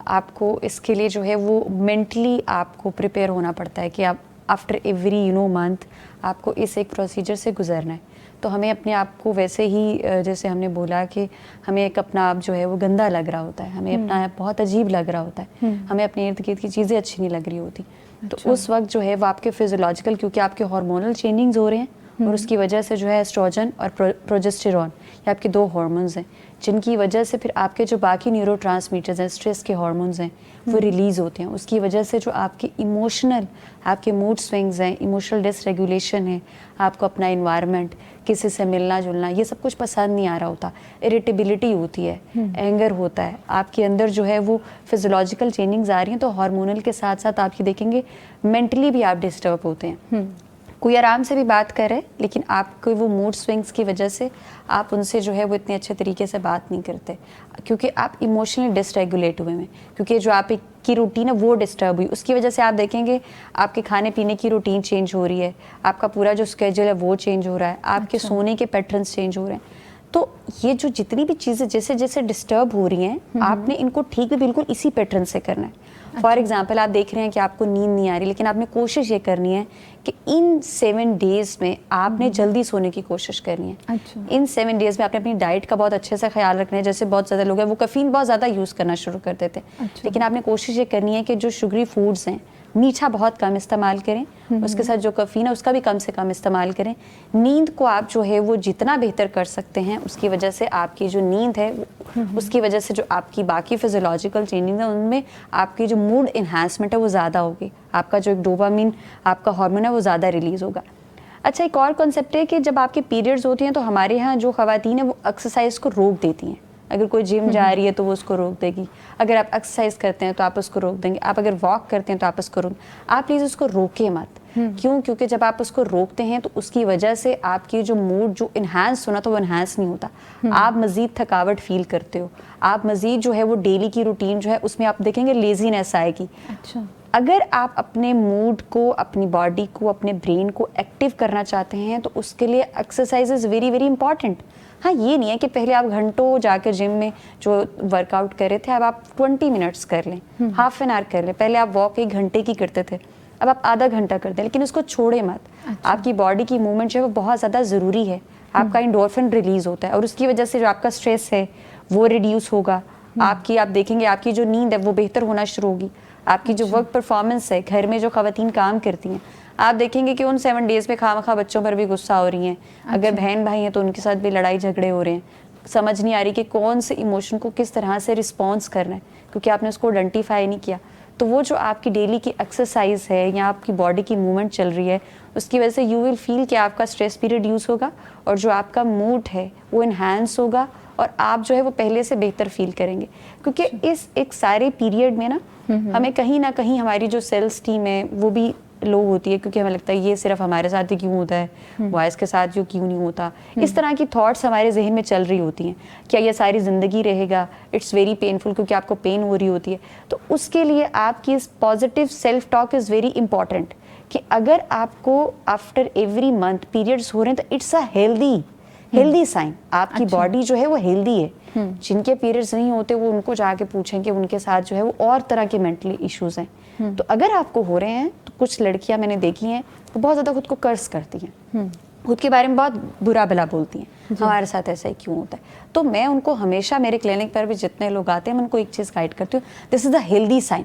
آپ کو اس کے لیے جو ہے وہ مینٹلی آپ کو پریپیئر ہونا پڑتا ہے کہ آپ آفٹر ایوری منتھ آپ کو اس ایک پروسیجر سے گزرنا ہے۔ تو ہمیں اپنے آپ کو ویسے ہی جیسے ہم نے بولا کہ ہمیں ایک اپنا آپ جو ہے وہ گندا لگ رہا ہوتا ہے، ہمیں اپنا آپ بہت عجیب لگ رہا ہوتا ہے، ہمیں اپنے ارد گرد کی چیزیں اچھی نہیں لگ رہی ہوتی، تو اس وقت جو ہے وہ آپ کے فزیولوجیکل، کیونکہ آپ کے ہارمونل چینجنگز ہو رہے ہیں، اور اس کی وجہ سے جو ہے ایسٹروجن اور پروجسٹیرون، یہ آپ کے 2 ہارمونز ہیں جن کی وجہ سے پھر آپ کے جو باقی نیورو ٹرانسمیٹرز ہیں، اسٹریس کے ہارمونز ہیں، وہ ریلیز ہوتے ہیں۔ اس کی وجہ سے جو آپ کے ایموشنل، آپ کے موڈ سوئنگز ہیں، ایموشنل ڈس ریگولیشن ہے، آپ کو اپنا انوائرمنٹ، کسی سے ملنا جلنا، یہ سب کچھ پسند نہیں آ رہا ہوتا، اریٹیبلٹی ہوتی ہے، اینگر ہوتا ہے، آپ کے اندر جو ہے وہ فزیولوجیکل چینجنگز آ رہی ہیں، تو ہارمونل کے ساتھ ساتھ آپ یہ دیکھیں گے مینٹلی بھی آپ ڈسٹرب ہوتے ہیں۔ کوئی آرام سے بھی بات کر رہے لیکن آپ کو وہ موڈ سوئنگس کی وجہ سے آپ ان سے جو ہے وہ اتنے اچھے طریقے سے بات نہیں کرتے, کیونکہ آپ ایموشنلی ڈس ریگولیٹ ہوئے ہیں, کیونکہ جو آپ کی روٹین ہے وہ ڈسٹرب ہوئی. اس کی وجہ سے آپ دیکھیں گے آپ کے کھانے پینے کی روٹین چینج ہو رہی ہے, آپ کا پورا جو اسکیجول ہے وہ چینج ہو رہا ہے, آپ کے سونے کے پیٹرنس چینج ہو رہے ہیں. تو یہ جو جتنی بھی چیزیں جیسے جیسے ڈسٹرب ہو رہی ہیں آپ نے ان کو ٹھیک بھی بالکل اسی پیٹرن سے کرنا ہے. فار ایگزامپل آپ دیکھ رہے ہیں کہ آپ کو نیند نہیں آ رہی, لیکن آپ نے کوشش یہ کرنی ہے کہ ان 7 days میں آپ نے جلدی سونے کی کوشش کرنی ہے. ان 7 days میں آپ نے اپنی ڈائٹ کا بہت اچھے سے خیال رکھنا ہے. جیسے بہت زیادہ لوگ ہیں وہ کیفین بہت زیادہ یوز کرنا شروع کر دیتے ہیں, لیکن آپ نے کوشش یہ کرنی ہے کہ جو شوگری فوڈز ہیں میٹھا بہت کم استعمال کریں, اس کے ساتھ جو کیفین ہے اس کا بھی کم سے کم استعمال کریں. نیند کو آپ جو ہے وہ جتنا بہتر کر سکتے ہیں, اس کی وجہ سے آپ کی جو نیند ہے اس کی وجہ سے جو آپ کی باقی فزیولوجیکل چینجنگ ہیں ان میں آپ کی جو موڈ انہانسمنٹ ہے وہ زیادہ ہوگی, آپ کا جو ایک ڈوپامین آپ کا ہارمون ہے وہ زیادہ ریلیز ہوگا. اچھا, ایک اور کنسیپٹ ہے کہ جب آپ کی پیریڈز ہوتی ہیں تو ہمارے یہاں جو خواتین ہیں وہ ایکسرسائز کو روک دیتی ہیں. اگر کوئی جم جا رہی ہے تو وہ اس کو روک دے گی, اگر آپ ایکسرسائز کرتے ہیں تو آپ اس کو روک دیں گے, آپ اگر واک کرتے ہیں تو آپ اس کو آپ پلیز اس کو روکیں مت. کیوں؟ کیونکہ جب آپ اس کو روکتے ہیں تو اس کی وجہ سے آپ کی جو موڈ جو انہانس ہونا تو وہ انہانس نہیں ہوتا, آپ مزید تھکاوٹ فیل کرتے ہو, آپ مزید جو ہے وہ ڈیلی کی روٹین جو ہے اس میں آپ دیکھیں گے لیزینس آئے گی. اگر آپ اپنے موڈ کو, اپنی باڈی کو, اپنے برین کو ایکٹیو کرنا چاہتے ہیں تو اس کے لیے exercise is very very important. ہاں, یہ نہیں ہے کہ پہلے آپ گھنٹوں جا کے جم میں جو ورک آؤٹ کر رہے تھے اب آپ 20 منٹس کر لیں, ہاف این آور کر لیں. پہلے آپ واک 1 گھنٹے کی کرتے تھے, اب آپ آدھا گھنٹہ کر دیں, لیکن اس کو چھوڑے مت. آپ کی باڈی کی موومنٹ جو ہے وہ بہت زیادہ ضروری ہے. آپ کا انڈورفن ریلیز ہوتا ہے اور اس کی وجہ سے جو آپ کا اسٹریس ہے وہ ریڈیوس ہوگا. آپ دیکھیں گے آپ کی جو نیند ہے وہ بہتر ہونا شروع ہوگی. آپ کی جو ورک پرفارمنس ہے, گھر میں جو خواتین کام کرتی ہیں, آپ دیکھیں گے کہ ان 7 days میں خواہ بچوں پر بھی غصہ ہو رہی ہیں. اگر بہن بھائی ہیں تو ان کے ساتھ بھی لڑائی جھگڑے ہو رہے ہیں. سمجھ نہیں آ رہی کہ کون سے ایموشن کو کس طرح سے رسپانس کرنا ہے, کیونکہ آپ نے اس کو آئیڈینٹیفائی نہیں کیا. تو وہ جو آپ کی ڈیلی کی ایکسرسائز ہے یا آپ کی باڈی کی موومنٹ چل رہی ہے اس کی وجہ سے یو ول فیل کہ آپ کا اسٹریس بھی ریڈیوس ہوگا اور جو آپ کا موڈ ہے وہ انہانس ہوگا اور آپ جو ہے وہ پہلے سے بہتر فیل کریں گے. کیونکہ اس ایک سارے پیریڈ میں نا ہمیں کہیں نہ کہیں ہماری جو سیلس ٹیم ہے وہ بھی لو ہوتی ہے, کیونکہ ہمیں لگتا ہے یہ صرف ہمارے ساتھ ہی کیوں ہوتا ہے, وائس کے ساتھ جو کیوں نہیں ہوتا. اس طرح کی تھاٹس ہمارے ذہن میں چل رہی ہوتی ہیں, کیا یہ ساری زندگی رہے گا, اٹس ویری پینفل, کیونکہ آپ کو پین ہو رہی ہوتی ہے. تو اس کے لیے آپ کی positive self talk is very important کہ اگر آپ کو آفٹر ایوری منتھ پیریڈس ہو رہے ہیں تو اٹس اے ہیلدی سائن, آپ کی باڈی جو ہے وہ ہیلدی ہے. جن کے پیریڈز نہیں ہوتے وہ ان کو جا کے پوچھیں کہ ان کے ساتھ جو ہے وہ اور طرح کے مینٹلی ایشوز ہیں. تو اگر آپ کو ہو رہے ہیں تو کچھ لڑکیاں میں نے دیکھی ہیں وہ بہت زیادہ خود کو کرس کرتی ہیں, خود کے بارے میں بہت برا بھلا بولتی ہیں, ہمارے ساتھ ایسا ہی کیوں ہوتا ہے. تو میں ان کو ہمیشہ میرے کلینک پر بھی جتنے لوگ آتے ہیں میں ان کو ایک چیز گائیڈ کرتی ہوں, دس از اے ہیلدی سائن.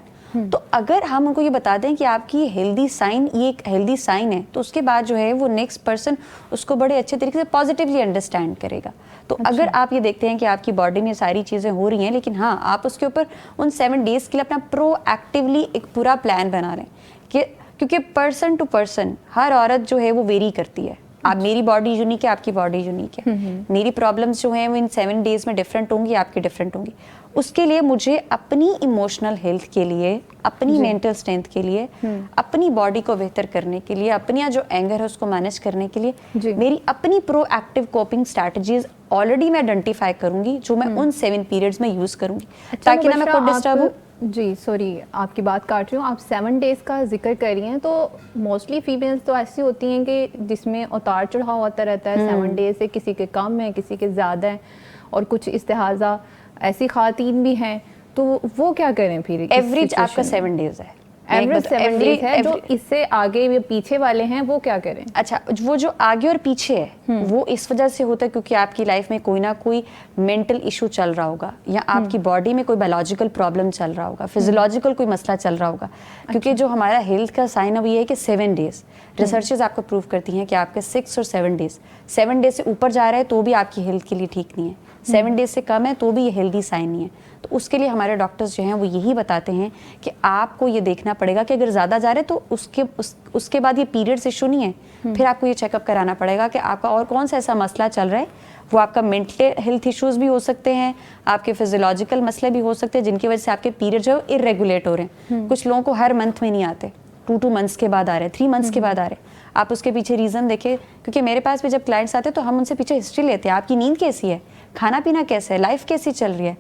تو اگر ہم ان کو یہ بتا دیں کہ آپ کی ہیلدی سائن یہ ایک ہیلدی سائن ہے تو اس کے بعد جو ہے وہ نیکسٹ پرسن اس کو بڑے اچھے طریقے سے پازیٹیولی انڈرسٹینڈ کرے گا. تو اگر آپ یہ دیکھتے ہیں کہ آپ کی باڈی میں ساری چیزیں ہو رہی ہیں لیکن ہاں آپ اس کے اوپر ان 7 days کے لیے اپنا پرو ایکٹیولی ایک پورا پلان بنا رہے ہیں کہ کیونکہ پرسن ٹو پرسن ہر عورت جو ہے وہ ویری کرتی ہے. آپ میری باڈی یونیک ہے, آپ کی باڈی یونیک ہے, میری پرابلمس جو ہیں وہ ان 7 days میں ڈفرینٹ ہوں گی, آپ کی ڈفرینٹ ہوں گی. اس کے لیے مجھے اپنی ایموشنل ہیلتھ کے لیے, اپنی مینٹل اسٹرینتھ کے لیے, اپنی باڈی کو بہتر کرنے کے لیے, اپنی جو اینگر ہے اس کو مینیج کرنے کے لیے میری اپنی پرو ایکٹیو کوپنگ اسٹریٹجیز آلریڈی میں آئیڈینٹیفائی کروں گی جو میں ان 7 پیریڈز میں یوز کروں گی تاکہ نہ میں خود ڈسٹرب ہوں. جی سوری آپ کی بات کاٹ رہی ہوں, آپ 7 days کا ذکر کر رہی ہیں تو موسٹلی فیمیلز تو ایسی ہوتی ہیں کہ جس میں اتار چڑھاؤ ہوتا رہتا ہے 7 days سے, کسی کے کم ہیں کسی کے زیادہ ہیں, اور کچھ استحاضہ ایسی خواتین بھی ہیں. تو وہ کیا کریں پھر؟ ایوریج آپ کا 7 days ہے, ایوریج 7 days ہے. جو اس سے آگے یا پیچھے والے ہیں وہ کیا کریں؟ اچھا, وہ جو آگے اور پیچھے ہے وہ اس وجہ سے ہوتا ہے کیونکہ آپ کی لائف میں کوئی نہ کوئی مینٹل ایشو چل رہا ہوگا یا آپ کی باڈی میں کوئی بایولوجیکل پرابلم چل رہا ہوگا, فزیولوجیکل کوئی مسئلہ چل رہا ہوگا. کیونکہ جو ہمارا ہیلتھ کا سائن ہے وہ یہ ہے کہ 7 days ریسرچز آپ کو پروو کرتی ہیں کہ آپ کے 6 اور 7 days 7 days سے اوپر جا رہا ہے تو بھی آپ کی ہیلتھ کے لیے ٹھیک نہیں ہے, 7 days سے کم ہے تو بھی یہ ہیلدی سائن نہیں ہے. تو اس کے لیے ہمارے ڈاکٹرز جو ہیں وہ یہی بتاتے ہیں کہ آپ کو یہ دیکھنا پڑے گا کہ اگر زیادہ جا رہے تو اس کے بعد یہ پیریڈس ایشو نہیں ہے, پھر آپ کو یہ چیک اپ کرانا پڑے گا کہ آپ کا اور کون سا ایسا مسئلہ چل رہا ہے. وہ آپ کا مینٹل ہیلتھ ایشوز بھی ہو سکتے ہیں, آپ کے فزیولوجیکل مسئلے بھی ہو سکتے ہیں جن کی وجہ سے آپ کے پیریڈ جو ہے ارریگولیٹ ہو رہے ہیں. کچھ لوگوں کو ہر منتھ میں نہیں آتے, 2 months کے بعد آ رہے ہیں, 3 months کے بعد آ رہے ہیں. آپ اس کے پیچھے ریزن دیکھیں, کیونکہ میرے پاس بھی جب کلائنٹس آتے ہیں تو ہم ان سے پیچھے ہسٹری لیتے ہیں, آپ کی نیند کیسی ہے, کھانا پینا کیسا ہے, لائف کیسی چل رہی ہے,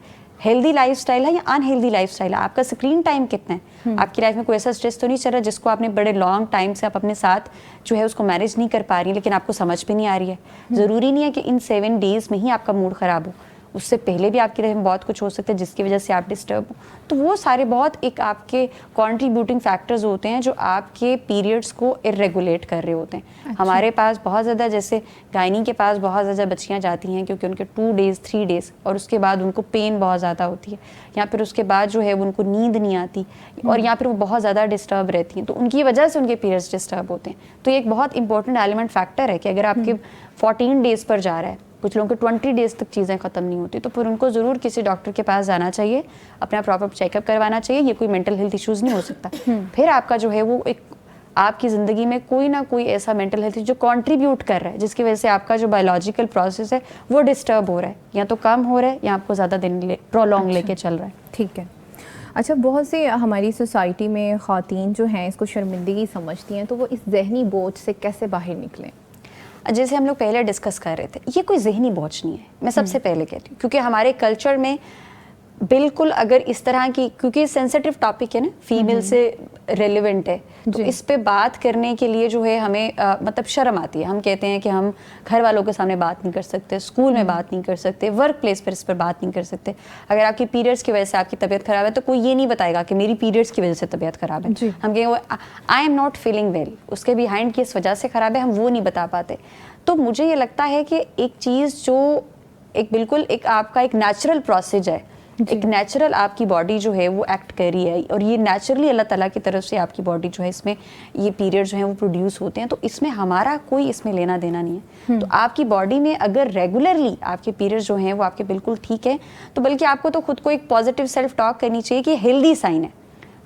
ہیلدی لائف اسٹائل ہے یا ان ہیلدی لائف اسٹائل ہے, آپ کا اسکرین ٹائم کتنا ہے, آپ کی لائف میں کوئی ایسا اسٹریس تو نہیں چل رہا جس کو آپ نے بڑے لانگ ٹائم سے آپ اپنے ساتھ جو ہے اس کو مینیج نہیں کر پا رہی ہیں, لیکن آپ کو سمجھ بھی نہیں آ رہی ہے. ضروری نہیں ہے کہ ان 7 days میں ہی آپ کا موڈ خراب ہو, اس سے پہلے بھی آپ کی لائف میں بہت کچھ ہو سکتا ہے جس کی وجہ سے آپ ڈسٹرب ہو. تو وہ سارے بہت ایک آپ کے کنٹریبیوٹنگ فیکٹرز ہوتے ہیں جو آپ کے پیریڈس کو ارریگولیٹ کر رہے ہوتے ہیں. ہمارے پاس بہت زیادہ, جیسے گائنی کے پاس بہت زیادہ بچیاں جاتی ہیں کیونکہ ان کے 2 days 3 days اور اس کے بعد ان کو پین بہت زیادہ ہوتی ہے, یا پھر اس کے بعد جو ہے ان کو نیند نہیں آتی, اور یا پھر وہ بہت زیادہ ڈسٹرب رہتی ہیں, تو ان کی وجہ سے ان کے پیریڈس ڈسٹرب ہوتے ہیں. تو یہ ایک بہت امپورٹنٹ ایلیمنٹ فیکٹر ہے کہ اگر آپ کے 14 days پر جا رہا ہے, کچھ لوگوں کے 20 days تک چیزیں ختم نہیں ہوتی, تو پھر ان کو ضرور کسی ڈاکٹر کے پاس جانا چاہیے, اپنا پراپر چیک اپ کروانا چاہیے. یہ کوئی مینٹل ہیلتھ ایشوز نہیں ہو سکتا. پھر آپ کا جو ہے وہ ایک آپ کی زندگی میں کوئی نہ کوئی ایسا مینٹل ہیلتھ جو کنٹریبیوٹ کر رہا ہے, جس کی وجہ سے آپ کا جو بایولوجیکل پروسیس ہے وہ ڈسٹرب ہو رہا ہے, یا تو کم ہو رہا ہے یا آپ کو زیادہ دن پرولونگ لے کے چل رہا ہے. ٹھیک ہے. اچھا, بہت سی ہماری سوسائٹی میں خواتین جو ہیں اس کو شرمندگی سمجھتی ہیں, تو وہ اس ذہنی بوجھ سے کیسے باہر نکلیں؟ جیسے ہم لوگ پہلے ڈسکس کر رہے تھے, یہ کوئی ذہنی بوجھ نہیں ہے, میں سب سے پہلے کہتی ہوں, کیونکہ ہمارے کلچر میں بالکل اگر اس طرح کی, کیونکہ سینسیٹیو ٹاپک ہے نا, فیمیل سے ریلیونٹ ہے, تو اس پہ بات کرنے کے لیے جو ہے ہمیں مطلب شرم آتی ہے. ہم کہتے ہیں کہ ہم گھر والوں کے سامنے بات نہیں کر سکتے, اسکول میں بات نہیں کر سکتے, ورک پلیس پر اس پر بات نہیں کر سکتے. اگر آپ کی پیریڈس کی وجہ سے آپ کی طبیعت خراب ہے تو کوئی یہ نہیں بتائے گا کہ میری پیریڈس کی وجہ سے طبیعت خراب ہے. ہم کہیں گے I am not feeling well, اس کے بیہائنڈ کس وجہ سے خراب ہے ہم وہ نہیں بتا پاتے. تو مجھے یہ لگتا ہے کہ ایک چیز جو ایک بالکل ایک آپ کا ایک نیچرل پروسیج ہے, ایک نیچرل آپ کی باڈی جو ہے وہ ایکٹ کر رہی ہے, اور یہ نیچرلی اللہ تعالیٰ کی طرف سے آپ کی باڈی جو ہے اس میں یہ پیریڈ جو ہیں وہ پروڈیوس ہوتے ہیں, تو اس میں ہمارا کوئی اس میں لینا دینا نہیں ہے. تو آپ کی باڈی میں اگر ریگولرلی آپ کے پیریڈ جو ہیں وہ آپ کے بالکل ٹھیک ہے, تو بلکہ آپ کو تو خود کو ایک پازیٹیو سیلف ٹاک کرنی چاہیے کہ ہیلدی سائن ہے.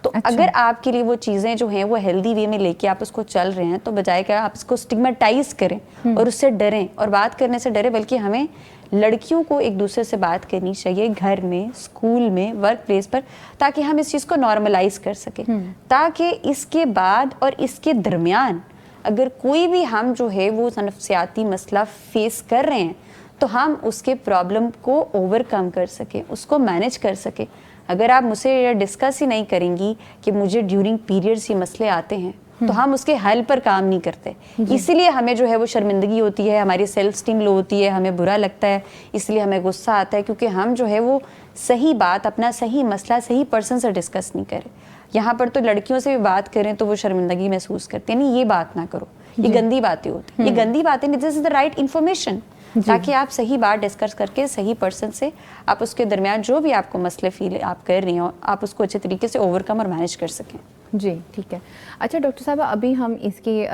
تو اگر آپ کے لیے وہ چیزیں جو ہیں وہ ہیلدی وے میں لے کے آپ اس کو چل رہے ہیں, تو بجائے کہ آپ اس کو اسٹگمیٹائز کریں اور اس سے ڈریں, اور بات کرنے سے ڈریں, بلکہ ہمیں لڑکیوں کو ایک دوسرے سے بات کرنی چاہیے گھر میں, اسکول میں, ورک پلیس پر, تاکہ ہم اس چیز کو نارملائز کر سکیں, تاکہ اس کے بعد اور اس کے درمیان اگر کوئی بھی ہم جو ہے وہ نفسیاتی مسئلہ فیس کر رہے ہیں تو ہم اس کے پرابلم کو اوور کم کر سکیں, اس کو مینیج کر سکیں. اگر آپ مجھ سے یہ ڈسکس ہی نہیں کریں گی کہ مجھے ڈیورنگ پیریڈس یہ مسئلے آتے ہیں, تو ہم اس کے حل پر کام نہیں کرتے. اسی لیے ہمیں جو ہے وہ شرمندگی ہوتی ہے, ہماری سیلف اسٹیم لو ہوتی ہے, ہمیں برا لگتا ہے, اس لیے ہمیں غصہ آتا ہے, کیونکہ ہم جو ہے وہ صحیح بات, اپنا صحیح مسئلہ صحیح پرسن سے ڈسکس نہیں کریں. یہاں پر تو لڑکیوں سے بھی بات کریں تو وہ شرمندگی محسوس کرتے ہیں, نہیں یہ بات نہ کرو, یہ گندی باتیں ہوتی ہیں, یہ گندی باتیں نہیں, دس از دا رائٹ انفارمیشن, تاکہ آپ صحیح بات ڈسکس کر کے صحیح پرسن سے آپ اس کے درمیان جو بھی آپ کو مسئلے فیل آپ کر رہی ہوں, آپ اس کو اچھے طریقے سے اوور کم اور مینیج کر سکیں. جی ٹھیک ہے. اچھا ڈاکٹر صاحبہ, ابھی ہم اس کی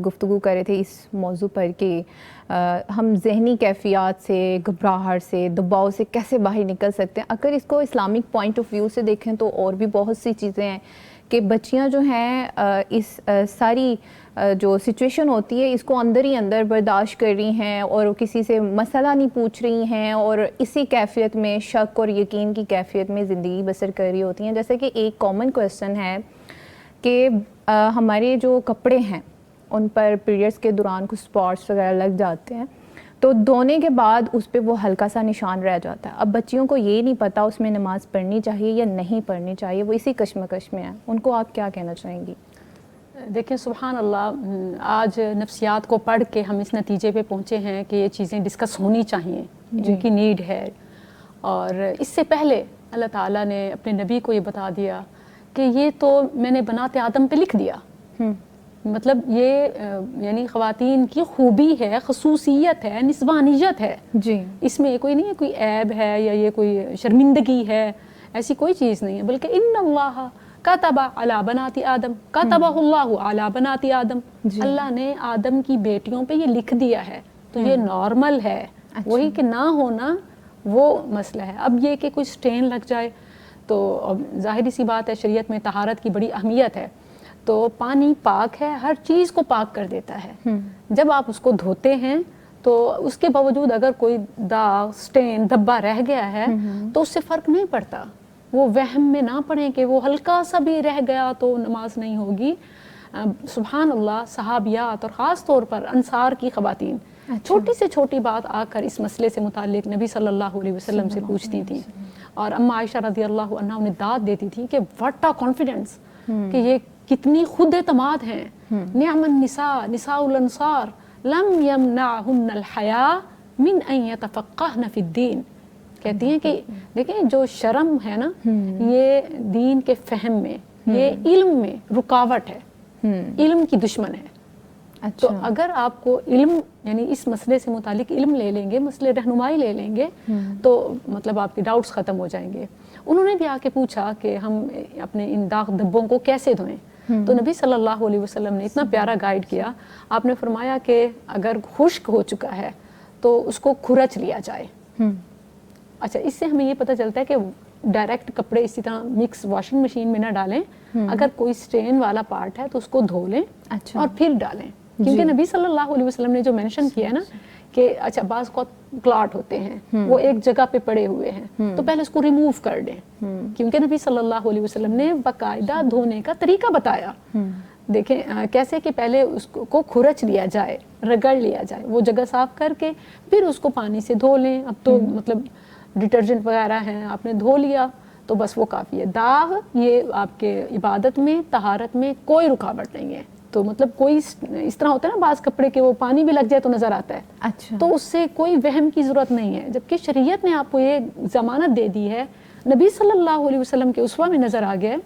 گفتگو کر رہے تھے اس موضوع پر کہ ہم ذہنی کیفیات سے, گھبراہٹ سے, دباؤ سے کیسے باہر نکل سکتے ہیں. اگر اس کو اسلامک پوائنٹ آف ویو سے دیکھیں تو اور بھی بہت سی چیزیں ہیں کہ بچیاں جو ہیں اس ساری جو سچویشن ہوتی ہے اس کو اندر ہی اندر برداشت کر رہی ہیں اور کسی سے مسئلہ نہیں پوچھ رہی ہیں, اور اسی کیفیت میں, شک اور یقین کی کیفیت میں زندگی بسر کر رہی ہوتی ہیں. جیسے کہ ایک کامن کویسچن ہے کہ ہمارے جو کپڑے ہیں ان پر پیریڈس کے دوران کچھ اسپاٹس وغیرہ لگ جاتے ہیں, تو دھونے کے بعد اس پہ وہ ہلکا سا نشان رہ جاتا ہے. اب بچیوں کو یہ نہیں پتہ اس میں نماز پڑھنی چاہیے یا نہیں پڑھنی چاہیے, وہ اسی کشمکش میں ہیں. ان کو آپ کیا کہنا چاہیں گی؟ دیکھیں سبحان اللہ, آج نفسیات کو پڑھ کے ہم اس نتیجے پہ پہنچے ہیں کہ یہ چیزیں ڈسکس ہونی چاہیے, جن کی نیڈ ہے. اور اس سے پہلے اللہ تعالیٰ نے اپنے نبی کو یہ بتا دیا کہ یہ تو میں نے بنات آدم پہ لکھ دیا. مطلب یہ یعنی خواتین کی خوبی ہے, خصوصیت ہے, نسوانیت ہے. جی, اس میں کوئی نہیں ہے کوئی عیب ہے یا یہ کوئی شرمندگی ہے, ایسی کوئی چیز نہیں ہے. بلکہ ان اللہ کتب علی بنات آدم کتبہ اللہ علی بنات آدم, اللہ نے آدم کی بیٹیوں پہ یہ لکھ دیا ہے, تو یہ نارمل ہے. وہی کہ نہ ہونا وہ مسئلہ ہے. اب یہ کہ کوئی سٹین لگ جائے تو ظاہری سی بات ہے, شریعت میں طہارت کی بڑی اہمیت ہے, تو پانی پاک ہے, ہر چیز کو پاک کر دیتا ہے. جب آپ اس کو دھوتے ہیں تو اس کے باوجود اگر کوئی داغ, سٹین, دھبا رہ گیا ہے تو اس سے فرق نہیں پڑتا. وہ وہم میں نہ پڑیں کہ وہ ہلکا سا بھی رہ گیا تو نماز نہیں ہوگی. سبحان اللہ صحابیات اور خاص طور پر انصار کی خواتین چھوٹی سے چھوٹی بات آ کر اس مسئلے سے متعلق نبی صلی اللہ علیہ وسلم سے پوچھتی تھیں، اور اماں عائشہ رضی اللہ عنہا انہیں داد دیتی تھی کہ واٹ اے کانفیڈنس، کہ یہ کتنی خود اعتماد ہیں. نعم النساء نساء الانصار لم یمنعہن الحیاء من ان یتفقہن فی الدین. کہتی ہیں کہ دیکھیں جو شرم ہے نا یہ دین کے فہم میں، یہ علم میں رکاوٹ ہے، علم کی دشمن ہے. تو اگر آپ کو علم یعنی اس مسئلے سے متعلق علم لے لیں گے، مسئلے رہنمائی لے لیں گے، تو مطلب آپ کے ڈاؤٹس ختم ہو جائیں گے. انہوں نے بھی آ کے پوچھا کہ ہم اپنے ان داغ دھبوں کو کیسے دھوئیں، تو نبی صلی اللہ علیہ وسلم نے اتنا پیارا گائیڈ کیا. آپ نے فرمایا کہ اگر خشک ہو چکا ہے تو اس کو کھرچ لیا جائے. اچھا، اس سے ہمیں یہ پتہ چلتا ہے کہ ڈائریکٹ کپڑے اسی طرح مکس واشنگ مشین میں نہ ڈالیں، اگر کوئی سٹین والا پارٹ ہے تو اس کو دھو لیں اور پھر ڈالیں. کیونکہ نبی صلی اللہ علیہ وسلم نے جو مینشن کیا ہے نا کہ اچھا بعض کو کلاٹ ہوتے ہیں وہ ایک جگہ پہ پڑے ہوئے ہیں تو پہلے اس کو ریموو کر دیں، کیونکہ نبی صلی اللہ علیہ وسلم نے باقاعدہ دھونے کا طریقہ بتایا. دیکھیں کیسے کہ پہلے اس کو کھرچ لیا جائے، رگڑ لیا جائے، وہ جگہ صاف کر کے پھر اس کو پانی سے دھو لیں. اب تو مطلب ڈٹرجنٹ وغیرہ ہیں، آپ نے دھو لیا تو بس وہ کافی ہے. داغ یہ آپ کے عبادت میں طہارت میں کوئی رکاوٹ نہیں ہے. تو مطلب کوئی اس طرح ہوتا ہے نا بعض کپڑے کے وہ پانی بھی لگ جائے تو نظر آتا ہے. اچھا، تو اس سے کوئی وہم کی ضرورت نہیں ہے، جبکہ شریعت نے آپ کو یہ ضمانت دے دی ہے، نبی صلی اللہ علیہ وسلم کے اسوہ میں نظر آ گیا ہے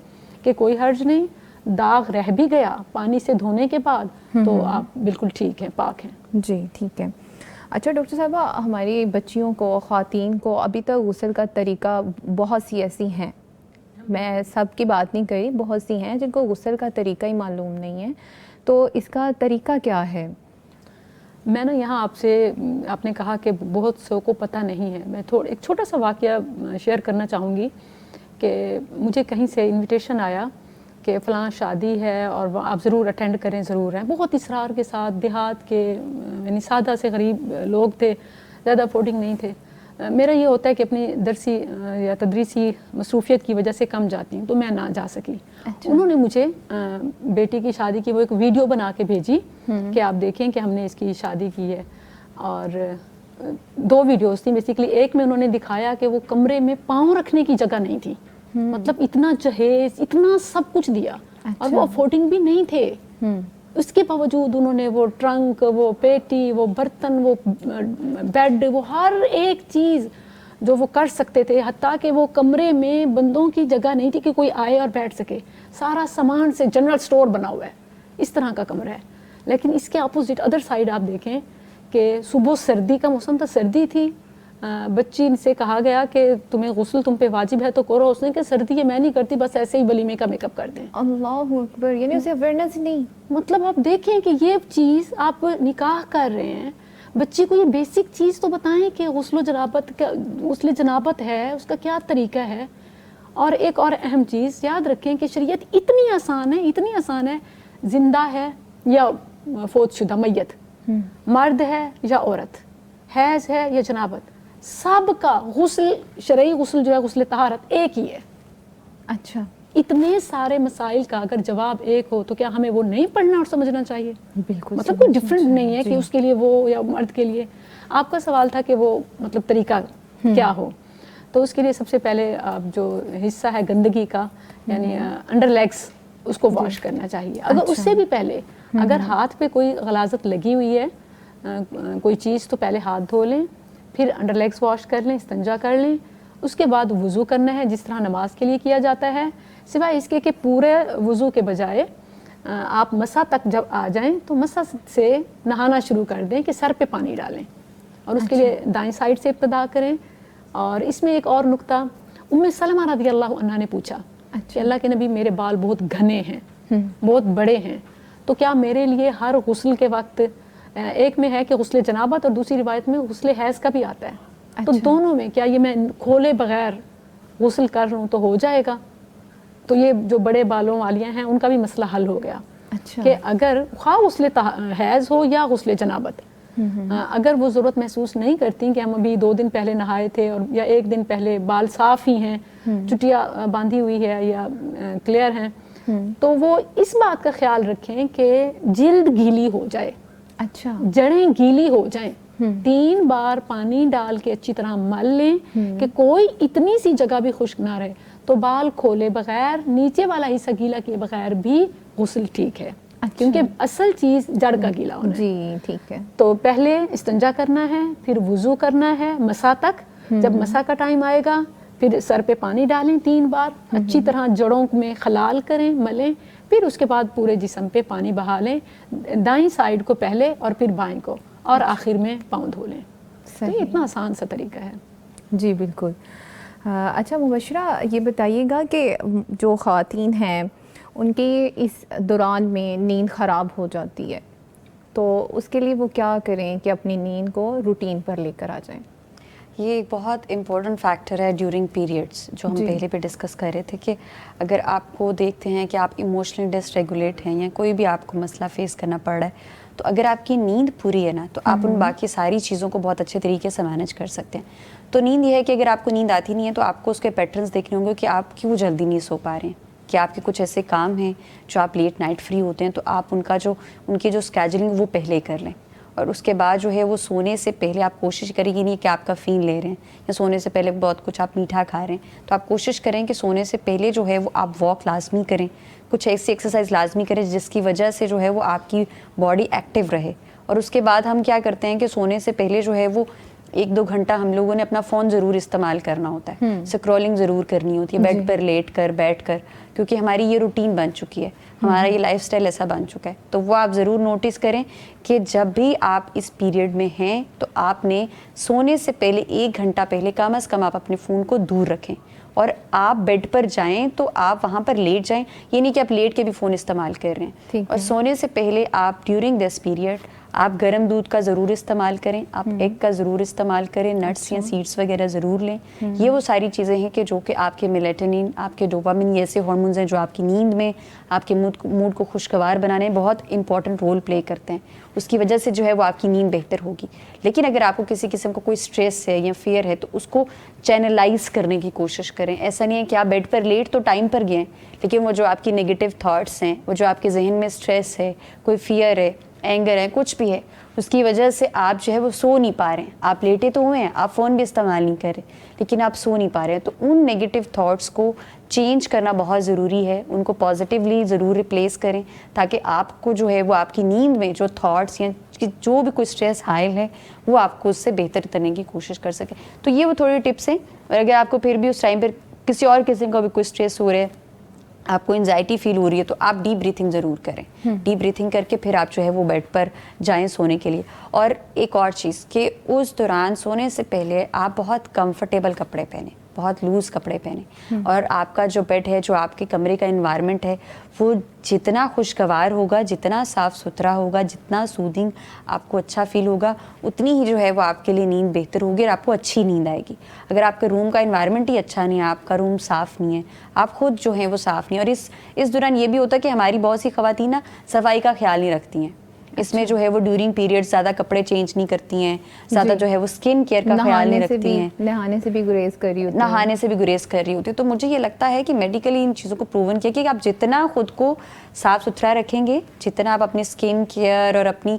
کہ کوئی حرج نہیں. داغ رہ بھی گیا پانی سے دھونے کے بعد تو آپ بالکل ٹھیک ہیں، پاک ہیں. جی ٹھیک ہے. اچھا ڈاکٹر صاحبہ، ہماری بچیوں کو، خواتین کو ابھی تک غسل کا طریقہ بہت سی ایسی ہیں، میں سب کی بات نہیں کری، بہت سی ہیں جن کو غسل کا طریقہ ہی معلوم نہیں ہے، تو اس کا طریقہ کیا ہے؟ میں نا یہاں آپ نے کہا کہ بہت سو کو پتہ نہیں ہے. میں ایک چھوٹا سا واقعہ شیئر کرنا چاہوں گی کہ مجھے کہیں سے انویٹیشن آیا کہ فلاں شادی ہے اور آپ ضرور اٹینڈ کریں، ضرور ہیں. بہت اصرار کے ساتھ، دیہات کے یعنی سادہ سے غریب لوگ تھے، زیادہ افورڈنگ نہیں تھے. میرا یہ ہوتا ہے کہ اپنی درسی یا تدریسی مصروفیت کی وجہ سے کم جاتی ہوں تو میں نہ جا سکی. انہوں نے مجھے بیٹی کی شادی کی وہ ایک ویڈیو بنا کے بھیجی کہ آپ دیکھیں کہ ہم نے اس کی شادی کی ہے. اور 2 ویڈیوز تھیں بیسیکلی. ایک میں انہوں نے دکھایا کہ وہ کمرے میں پاؤں رکھنے کی جگہ نہیں تھی، مطلب اتنا جہیز، اتنا سب کچھ دیا اور وہ افورڈنگ بھی نہیں تھے. اس کے باوجود انہوں نے وہ ٹرنک، وہ پیٹی، وہ برتن، وہ بیڈ، وہ ہر ایک چیز جو وہ کر سکتے تھے، حتیٰ کہ وہ کمرے میں بندوں کی جگہ نہیں تھی کہ کوئی آئے اور بیٹھ سکے. سارا سامان سے جنرل سٹور بنا ہوا ہے، اس طرح کا کمرہ ہے. لیکن اس کے اپوزٹ ادر سائیڈ آپ دیکھیں کہ صبح سردی کا موسم تھا، سردی تھی، بچی سے کہا گیا کہ تمہیں غسل تم پہ واجب ہے تو کرو. اس نے کہ سردی ہے میں نہیں کرتی، بس ایسے ہی ولیمے کا میک اپ کر دیں. اللہ اکبر، یعنی اسے اویئرنیس نہیں. مطلب آپ دیکھیں کہ یہ چیز آپ نکاح کر رہے ہیں، بچی کو یہ بیسک چیز تو بتائیں کہ غسل جنابت ہے، اس کا کیا طریقہ ہے. اور ایک اور اہم چیز یاد رکھیں کہ شریعت اتنی آسان ہے، زندہ ہے یا فوت شدہ میت، مرد ہے یا عورت، حیض ہے یا جنابت، سب کا غسل، شرعی غسل جو ہے غسل طہارت ایک ہی ہے. اچھا، اتنے سارے مسائل کا اگر جواب ایک ہو تو کیا ہمیں وہ نہیں پڑھنا اور سمجھنا چاہیے؟ بالکل، مطلب کوئی ڈفرینٹ نہیں ہے کہ اس کے لیے وہ یا مرد کے لیے. آپ کا سوال تھا کہ وہ مطلب طریقہ کیا ہو، تو اس کے لیے سب سے پہلے آپ جو حصہ ہے گندگی کا یعنی انڈر لیگس، اس کو واش کرنا چاہیے. اگر اس سے بھی پہلے اگر ہاتھ پہ کوئی غلاظت لگی ہوئی ہے کوئی چیز تو پہلے ہاتھ دھو لیں، پھر انڈر لیگس واش کر لیں، استنجا کر لیں. اس کے بعد وضو کرنا ہے جس طرح نماز کے لیے کیا جاتا ہے، سوائے اس کے کہ پورے وضو کے بجائے آپ مسح تک جب آ جائیں تو مسح سے نہانا شروع کر دیں کہ سر پہ پانی ڈالیں، اور اس کے لیے دائیں سائڈ سے ابتدا کریں. اور اس میں ایک اور نقطہ، ام سلمہ رضی اللہ عنہا نے پوچھا کہ اللہ کے نبی میرے بال بہت گھنے ہیں، بہت بڑے ہیں، تو کیا میرے لیے ہر غسل کے وقت، ایک میں ہے کہ غسل جنابت اور دوسری روایت میں غسل حیض کا بھی آتا ہے، تو دونوں میں کیا یہ میں کھولے بغیر غسل کر رہا ہوں تو ہو جائے گا؟ تو یہ جو بڑے بالوں والیاں ہیں ان کا بھی مسئلہ حل ہو گیا کہ اگر خواہ غسل حیض ہو یا غسل جنابت، اگر وہ ضرورت محسوس نہیں کرتی کہ ہم ابھی 2 دن پہلے نہائے تھے اور یا 1 دن پہلے، بال صاف ہی ہیں، چٹیا باندھی ہوئی ہے یا کلیئر ہیں، تو وہ اس بات کا خیال رکھیں کہ جلد گیلی ہو جائے, اچھا, جڑیں گیلی ہو جائیں. 3 بار پانی ڈال کے اچھی طرح مل لیں کہ کوئی اتنی سی جگہ بھی خشک نہ رہے. تو بال کھولے بغیر, نیچے والا حصہ گیلا کیے بغیر بھی غسل ٹھیک ہے, کیونکہ اصل چیز جڑ کا گیلا ہونا ہے. جی ٹھیک ہے. تو پہلے استنجا کرنا ہے, پھر وضو کرنا ہے مسا تک. جب مسا کا ٹائم آئے گا پھر سر پہ پانی ڈالیں 3 بار, اچھی طرح جڑوں میں خلال کریں, ملیں. پھر اس کے بعد پورے جسم پہ پانی بہا لیں, دائیں سائیڈ کو پہلے اور پھر بائیں کو, اور آخر میں پاؤں دھو لیں. تو یہ اتنا آسان سا طریقہ ہے. جی بالکل. اچھا مبشرہ, یہ بتائیے گا کہ جو خواتین ہیں ان کے اس دوران میں نیند خراب ہو جاتی ہے, تو اس کے لیے وہ کیا کریں کہ اپنی نیند کو روٹین پر لے کر آ جائیں؟ یہ ایک بہت امپورٹنٹ فیکٹر ہے ڈیورنگ پیریڈس, جو ہم پہلے بھی ڈسکس کر رہے تھے کہ اگر آپ کو دیکھتے ہیں کہ آپ ایموشنلی ڈس ریگولیٹ ہیں یا کوئی بھی آپ کو مسئلہ فیس کرنا پڑ رہا ہے, تو اگر آپ کی نیند پوری ہے نا, تو آپ ان باقی ساری چیزوں کو بہت اچھے طریقے سے مینیج کر سکتے ہیں. تو نیند یہ ہے کہ اگر آپ کو نیند آتی نہیں ہے تو آپ کو اس کے پیٹرنز دیکھنے ہوں گے کہ آپ کیوں جلدی نہیں سو پا رہے ہیں, کہ آپ کے کچھ ایسے کام ہیں جو آپ لیٹ نائٹ فری ہوتے ہیں, تو آپ ان کی جو اسکیجولنگ وہ پہلے کر لیں. اور اس کے بعد جو ہے وہ سونے سے پہلے آپ کوشش کریں گی نہیں کہ آپ کافین لے رہے ہیں یا سونے سے پہلے بہت کچھ آپ میٹھا کھا رہے ہیں, تو آپ کوشش کریں کہ سونے سے پہلے جو ہے وہ آپ واک لازمی کریں, کچھ ایسی ایکسرسائز لازمی کریں جس کی وجہ سے جو ہے وہ آپ کی باڈی ایکٹیو رہے. اور اس کے بعد ہم کیا کرتے ہیں کہ سونے سے پہلے جو ہے وہ 1-2 گھنٹہ ہم لوگوں نے اپنا فون ضرور استعمال کرنا ہوتا ہے, اسکرولنگ ضرور کرنی ہوتی ہے بیڈ پر لیٹ کر بیٹھ کر, کیونکہ ہماری یہ روٹین بن چکی ہے, ہمارا یہ لائف سٹائل ایسا بن چکا ہے. تو وہ آپ ضرور نوٹس کریں کہ جب بھی آپ اس پیریڈ میں ہیں تو آپ نے سونے سے پہلے 1 گھنٹہ پہلے کم از کم آپ اپنے فون کو دور رکھیں, اور آپ بیڈ پر جائیں تو آپ وہاں پر لیٹ جائیں, یہ نہیں کہ آپ لیٹ کے بھی فون استعمال کر رہے ہیں. اور سونے سے پہلے آپ ڈیورنگ دس پیریڈ آپ گرم دودھ کا ضرور استعمال کریں, آپ ایگ کا ضرور استعمال کریں, نٹس یا سیڈس وغیرہ ضرور لیں. یہ وہ ساری چیزیں ہیں کہ جو کہ آپ کے میلیٹونن, آپ کے ڈوپامن, یہ ایسے ہارمونز ہیں جو آپ کی نیند میں آپ کے موڈ کو خوشگوار بنانے میں بہت امپورٹنٹ رول پلے کرتے ہیں. اس کی وجہ سے جو ہے وہ آپ کی نیند بہتر ہوگی. لیکن اگر آپ کو کسی قسم کا کوئی اسٹریس ہے یا فیئر ہے تو اس کو چینلائز کرنے کی کوشش کریں. ایسا نہیں ہے کہ آپ بیڈ پر لیٹ تو ٹائم پر گئے, لیکن وہ جو آپ کی نگیٹو تھاٹس ہیں, وہ جو آپ کے ذہن میں اسٹریس ہے, کوئی فیئر ہے, اینگر ہے, کچھ بھی ہے, اس کی وجہ سے آپ جو ہے وہ سو نہیں پا رہے ہیں. آپ لیٹے تو ہوئے ہیں, آپ فون بھی استعمال نہیں کر رہے, لیکن آپ سو نہیں پا رہے ہیں. تو ان نیگیٹو تھاٹس کو چینج کرنا بہت ضروری ہے, ان کو پازیٹیولی ضرور ریپلیس کریں, تاکہ آپ کو جو ہے وہ آپ کی نیند میں جو تھاٹس یا جو بھی کوئی اسٹریس حائل ہے وہ آپ کو اس سے بہتر کرنے کی کوشش کر سکیں. تو یہ وہ تھوڑی ٹپس ہیں. اور اگر آپ کو پھر بھی اس ٹائم پر کسی اور قسم کا بھی کوئی اسٹریس ہو رہا ہے, آپ کو انزائٹی فیل ہو رہی ہے, تو آپ ڈیپ بریتھنگ ضرور کریں. ڈیپ بریتھنگ کر کے پھر آپ جو ہے وہ بیڈ پر جائیں سونے کے لیے. اور ایک اور چیز کہ اس دوران سونے سے پہلے آپ بہت کمفرٹیبل کپڑے پہنیں, بہت لوز کپڑے پہنیں, اور آپ کا جو بیڈ ہے, جو آپ کے کمرے کا انوائرمنٹ ہے, وہ جتنا خوشگوار ہوگا, جتنا صاف ستھرا ہوگا, جتنا سودنگ آپ کو اچھا فیل ہوگا, اتنی ہی جو ہے وہ آپ کے لیے نیند بہتر ہوگی اور آپ کو اچھی نیند آئے گی. اگر آپ کے روم کا انوائرمنٹ ہی اچھا نہیں ہے, آپ کا روم صاف نہیں ہے, آپ خود جو ہیں وہ صاف نہیں, اور اس دوران یہ بھی ہوتا ہے کہ ہماری بہت سی خواتین نا صفائی کا خیال نہیں رکھتی ہیں. اس میں جو ہے وہ ڈیورنگ پیریڈ زیادہ کپڑے چینج نہیں کرتی ہیں, زیادہ جو ہے وہ اسکن کیئر کا خیال نہیں رکھتی ہیں, نہانے سے بھی گریز کر رہی ہوتی. تو مجھے یہ لگتا ہے کہ میڈیکلی ان چیزوں کو پروون کیا کہ آپ جتنا خود کو صاف ستھرا رکھیں گے, جتنا آپ اپنی اسکن کیئر اور اپنی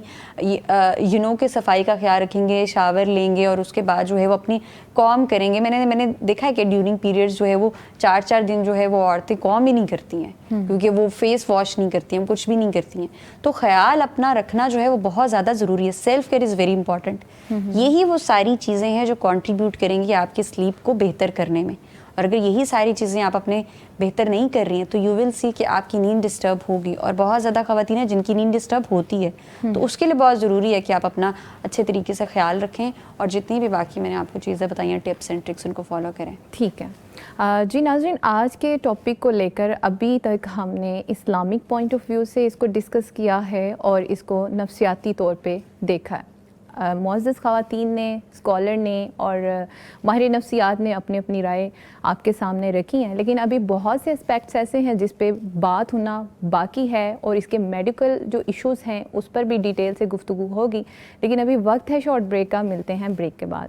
کے صفائی کا خیال رکھیں گے, شاور لیں گے, اور اس کے بعد جو ہے وہ اپنی کام کریں گے. میں نے دیکھا ہے کہ ڈیورنگ پیریڈز جو ہے وہ 4 دن جو ہے وہ عورتیں کام ہی نہیں کرتی ہیں, کیونکہ وہ فیس واش نہیں کرتی ہیں, کچھ بھی نہیں کرتی ہیں. تو خیال اپنا رکھنا جو ہے وہ بہت زیادہ ضروری ہے. Self care is very important. یہی وہ ساری چیزیں ہیں جو کنٹریبیوٹ کریں گی آپ کی سلیپ کو بہتر کرنے میں. اور اگر یہی ساری چیزیں آپ اپنے بہتر نہیں کر رہی ہیں تو یو ول سی کہ آپ کی نیند ڈسٹرب ہوگی. اور بہت زیادہ خواتین ہیں جن کی نیند ڈسٹرب ہوتی ہے, تو اس کے لیے بہت ضروری ہے کہ آپ اپنا اچھے طریقے سے خیال رکھیں, اور جتنی بھی باقی میں نے آپ کو چیزیں بتائی ہیں, ٹپس اینڈ ٹرکس, ان کو فالو کریں. ٹھیک ہے جی ناظرین, آج کے ٹاپک کو لے کر ابھی تک ہم نے اسلامک پوائنٹ آف ویو سے اس کو ڈسکس کیا ہے اور اس کو نفسیاتی طور پہ دیکھا ہے. معزز خواتین نے, اسکالر نے اور ماہر نفسیات نے اپنی رائے آپ کے سامنے رکھی ہیں, لیکن ابھی بہت سے اسپیکٹس ایسے ہیں جس پہ بات ہونا باقی ہے, اور اس کے میڈیکل جو ایشوز ہیں اس پر بھی ڈیٹیل سے گفتگو ہوگی. لیکن ابھی وقت ہے شارٹ بریک کا, ملتے ہیں بریک کے بعد.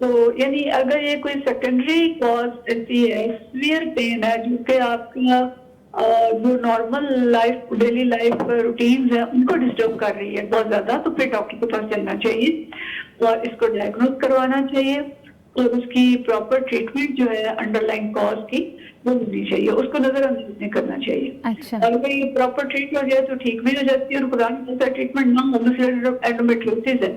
تو یعنی اگر یہ کوئی سیکنڈری کاز ایسی ہے سیویئر پین ہے جو کہ آپ کا جو normal life daily life routines ہیں ان کو ڈسٹرب کر رہی ہے بہت زیادہ, تو پھر ڈاکٹر کے پاس چلنا چاہیے اور اس کو ڈائگنوز کروانا چاہیے اور اس کی پراپر ٹریٹمنٹ جو ہے انڈر لائن کاز کی وہ ہونی چاہیے, اس کو نظر انداز نہیں کرنا چاہیے. اچھا اور اگر یہ پراپر ٹریٹ ہو جائے تو ٹھیک بھی ہو جاتی ہے, اور خدا نہیں کرتا ٹریٹمنٹ نہ ہو, مثلا اینڈومیٹریوسس ہے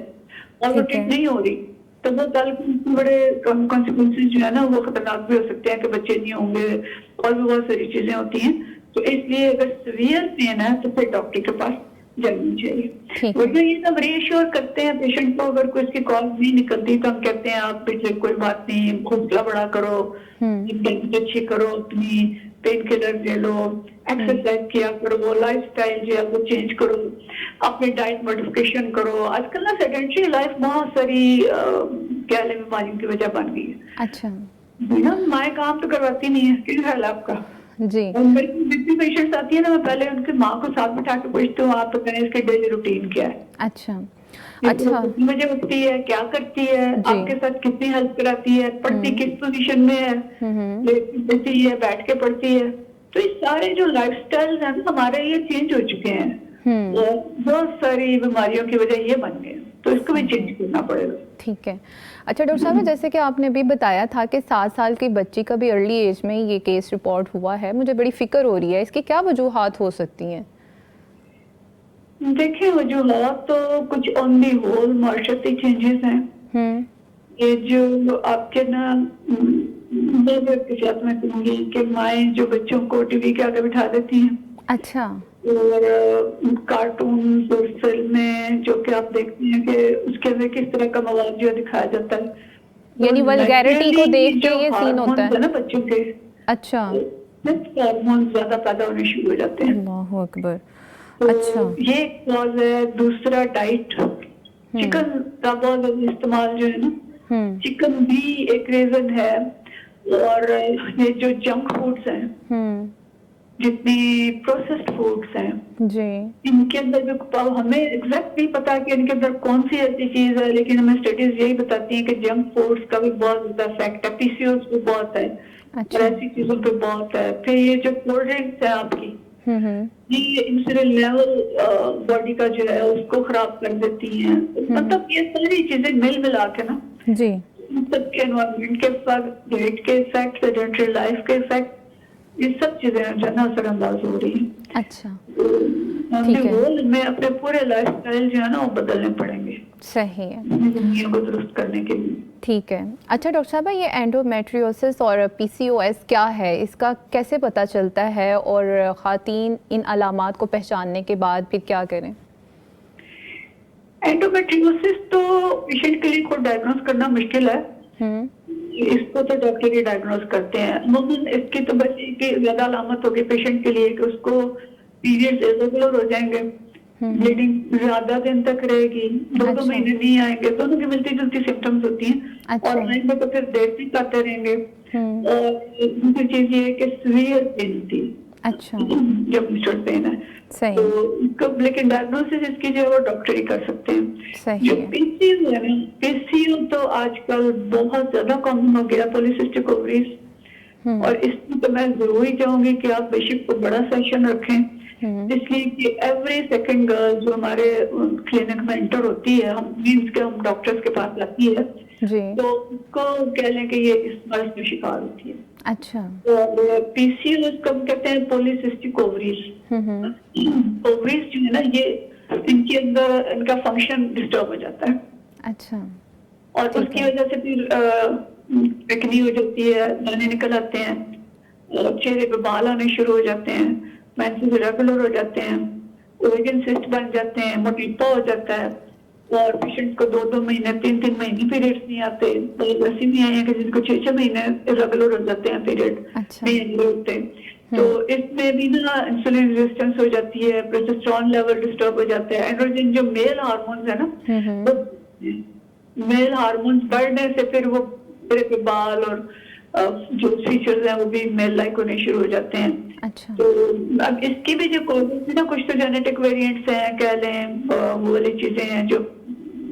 اور وہ ٹھیک نہیں ہو رہی تو وہ کل بڑے کانسیکوینسز جو ہے نا وہ خطرناک بھی ہو سکتے ہیں کہ بچے نہیں ہوں گے اور بھی بہت ساری چیزیں ہوتی ہیں. تو اس لیے اگر سیویئر پین ہے تو پھر ڈاکٹر کے پاس جانا چاہیے. وہ جو یہ سب ری ایشور کرتے ہیں پیشنٹ کو, اگر کوئی اس کی کال نہیں نکلتی تو ہم کہتے ہیں آپ پیچھے کوئی بات نہیں, حوصلہ بڑا کرو, اچھی کرو, اپنی پین کلر لے لو, ایکسرسائز کیا کرو, لائف اسٹائل جو ہے وہ چینج کرو, اپنی ڈائٹ موڈیفکیشن کرو. آج کل نا سیڈنٹری لائف بہت ساری کیا لیں بیماریوں کی وجہ بن گئی ہے. اچھا نا مائیں کام تو کرواتی نہیں ہے, کیا خیال ہے آپ کا؟ جی جتنی پیشنٹس آتی ہیں نا میں پہلے ان کی ماں کو ساتھ بٹھا کے پوچھتی ہوں آپ بتائیں اس کے ڈیلی روٹین کیا ہے, اچھا اچھا کتنے بجے اٹھتی ہے, کیا کرتی ہے, آپ کے ساتھ کتنی ہیلپ کراتی ہے, پڑھتی کس پوزیشن میں ہے, لیٹتی ہے, بیٹھ کے پڑھتی ہے. تو یہ سارے جو لائف سٹائل ہیں ہمارے یہ چینج ہو چکے ہیں, بہت ساری بیماریوں کی وجہ یہ بن گئے, تو اس کو بھی چینج کرنا پڑے گا. ٹھیک ہے. اچھا ڈاکٹر صاحب, جیسے کہ آپ نے بھی بتایا تھا کہ 7 سال کی بچی کا بھی ارلی ایج میں یہ کیس رپورٹ ہوا ہے, مجھے بڑی فکر ہو رہی ہے, اس کی کیا وجوہات ہو سکتی ہیں؟ دیکھیں وجوہات تو کچھ آن دی ہول معاشرتی چینجز ہیں. یہ جو آپ کے نا کے ساتھ میں کہوں گی کہ مائیں جو بچوں کو ٹی وی کے آگے بٹھا دیتی ہیں, اچھا, اور کارٹونز اور فلمیں جو کہ آپ دیکھتے ہیں کہ اس کے اندر کس طرح کا مواد جو دکھایا جاتا ہے, یعنی ولگیرٹی کو دیکھ کے یہ سین ہوتا ہے نا بچوں کے. اچھا, ہارمونز زیادہ پیدا ہونے شروع ہو جاتے ہیں. اللہ اکبر. اچھا, یہ ایک کاز ہے. دوسرا ڈائٹ, چکن کا بہت زیادہ استعمال جو ہے نا, چکن بھی ایک ریزن ہے. اور یہ جو جنک فوڈز ہیں, جتنی پروسیسڈ فوڈز ہیں, جی, ان کے اندر جو ہمیں ایگزیکٹ نہیں پتا کہ ان کے اندر کون سی ایسی چیز ہے, لیکن ہمیں اسٹڈیز یہی بتاتی ہیں کہ جنک فوڈز کا بھی بہت زیادہ افیکٹ ہے, پی سی اوز پہ بہت ہے, اور ایسی چیزوں پہ بہت ہے. پھر یہ جو کولڈ ڈرنکس ہیں آپ کی, یہ انسولین لیول باڈی کا جو ہے اس کو خراب کر دیتی ہیں. مطلب یہ ساری چیزیں مل ملا کے نا, جی, سب کے انوائرمنٹ کے افیکٹ, ڈیٹ کے افیکٹ, سیڈنٹری لائف کے افیکٹ, یہ سب چیزیں جو ہے نا اثر انداز ہو رہی ہیں. اچھا ٹھیک ہے, میں اپنے پورے لائف اسٹائل جو ہے نا وہ بدلنے پڑیں گے, صحیح ہے, زندگیوں کو درست کرنے کے لیے. ٹھیک ہے. اچھا ڈاکٹر صاحبہ, یہ اینڈومیٹریوسس اور پی سی او ایس کیا ہے, اس کا کیسے پتہ چلتا ہے, اور خواتین ان علامات کو پہچاننے کے بعد پھر کیا کریں؟ اینڈومیٹریوسس تو پیشنٹ کے لیے خود ڈائگنوز کرنا مشکل ہے. اس کو تو ڈاکٹر ہی ڈائگنوز کرتے ہیں. عموماً اس کی تو بس ایک زیادہ علامت ہوگی پیشنٹ کے لیے کہ اس کو پیریڈز ریگولر ہو جائیں گے, بلیڈنگ زیادہ دن تک رہے گی, 2 مہینے نہیں آئیں گے, دونوں کی ملتی جلتی سمٹمز ہوتی ہیں, اور آئیں گے تو پھر دیر سے آتے رہیں گے. اور دوسری چیز یہ ہے کہ سیویئر پین ہوتی ہے, اچھا, جو مسٹر پین ہے, تو لیکن ڈائگنوسس اس کی جو ہے وہ ڈاکٹر ہی کر سکتے ہیں. جو پی سی یو ہے نا, پی سی یو تو آج کل بہت زیادہ کامن ہو گیا, پولیسسٹک اووریز, اور اس میں تو میں ضرور ہی چاہوں گی کہ آپ بیشک کو بڑا سیشن رکھیں, اس لیے کہ ایوری سیکنڈ گرل جو ہمارے کلینک میں انٹر ہوتی ہے, ہم مینس کے ہم ڈاکٹرز کے پاس آتی ہے, تو اس کو کہہ لیں کہ یہ اس مرض میں شکار ہوتی ہے. اچھا, اور پی سی یو اس کو ہم کہتے ہیں پولیسسٹک اووریز. اووریز جو ہے نا, یہ ان کے اندر ان کا فنکشن ڈسٹرب ہو جاتا ہے. اچھا, اور اس کی وجہ سے پھر پکنی ہو جاتی ہے, دانے نکل آتے ہیں, چہرے پہ بال آنے شروع ہو جاتے ہیں, مینسز ریگولر ہو جاتے ہیں, اوویرین سسٹ بن جاتے ہیں, موٹاپا ہو جاتا ہے, اور پیشنٹ کو 2 مہینے 3 مہینے پیریڈس نہیں آتے. بہت ایسی بھی آئی ہیں کہ جن کو 6 مہینے ریگولر ہو جاتے ہیں پیریڈ نہیں ہوتے. تو اس میں بھی نا انسولین ریزسٹنس ہو جاتی ہے, پروجسٹرون لیول ڈسٹرب ہو جاتے ہیں. اینڈروجن جو میل ہارمونز ہے نا, میل ہارمونز بڑھنے سے پھر وہ چہرے پہ بال اور جو فیچرز ہیں وہ بھی میل لائک ہونے شروع ہو جاتے ہیں. تو اب اس کی بھی جو کازز ہیں نا, کچھ تو جینیٹک ویریئنٹس ہیں کہہ لیں, وہ والی چیزیں ہیں جو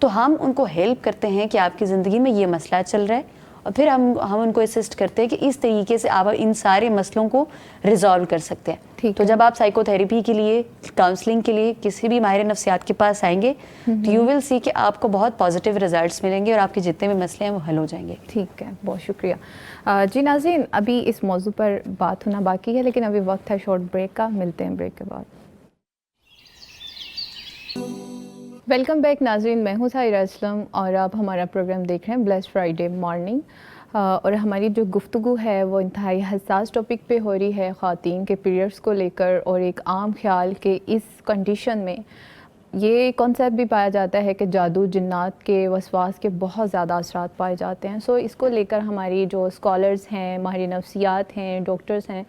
تو ہم ان کو ہیلپ کرتے ہیں کہ آپ کی زندگی میں یہ مسئلہ چل رہا ہے, اور پھر ہم ان کو اسسٹ کرتے ہیں کہ اس طریقے سے آپ ان سارے مسئلوں کو ریزالو کر سکتے ہیں. تو جب آپ سائیکو تھیراپی کے لیے, کاؤنسلنگ کے لیے کسی بھی ماہر نفسیات کے پاس آئیں گے تو یو ول سی کہ آپ کو بہت پازیٹیو ریزلٹس ملیں گے اور آپ کے جتنے بھی مسئلے ہیں وہ حل ہو جائیں گے. ٹھیک ہے, بہت شکریہ. جی ناظرین, ابھی اس موضوع پر بات ہونا باقی ہے, لیکن ابھی وقت ہے شارٹ بریک کا. ملتے ہیں بریک کے بعد. ویلکم بیک ناظرین, میں ہوں سائرہ اسلم اور آپ ہمارا پروگرام دیکھ رہے ہیں بلیسڈ فرائیڈے مارننگ. اور ہماری جو گفتگو ہے وہ انتہائی حساس ٹاپک پہ ہو رہی ہے, خواتین کے پیریڈس کو لے کر, اور ایک عام خیال کہ اس کنڈیشن میں یہ کانسیپٹ بھی پایا جاتا ہے کہ جادو, جنات کے, وسواس کے بہت زیادہ اثرات پائے جاتے ہیں. سو اس کو لے کر ہماری جو اسکالرز ہیں, ماہر نفسیات ہیں, ڈاکٹرز ہیں,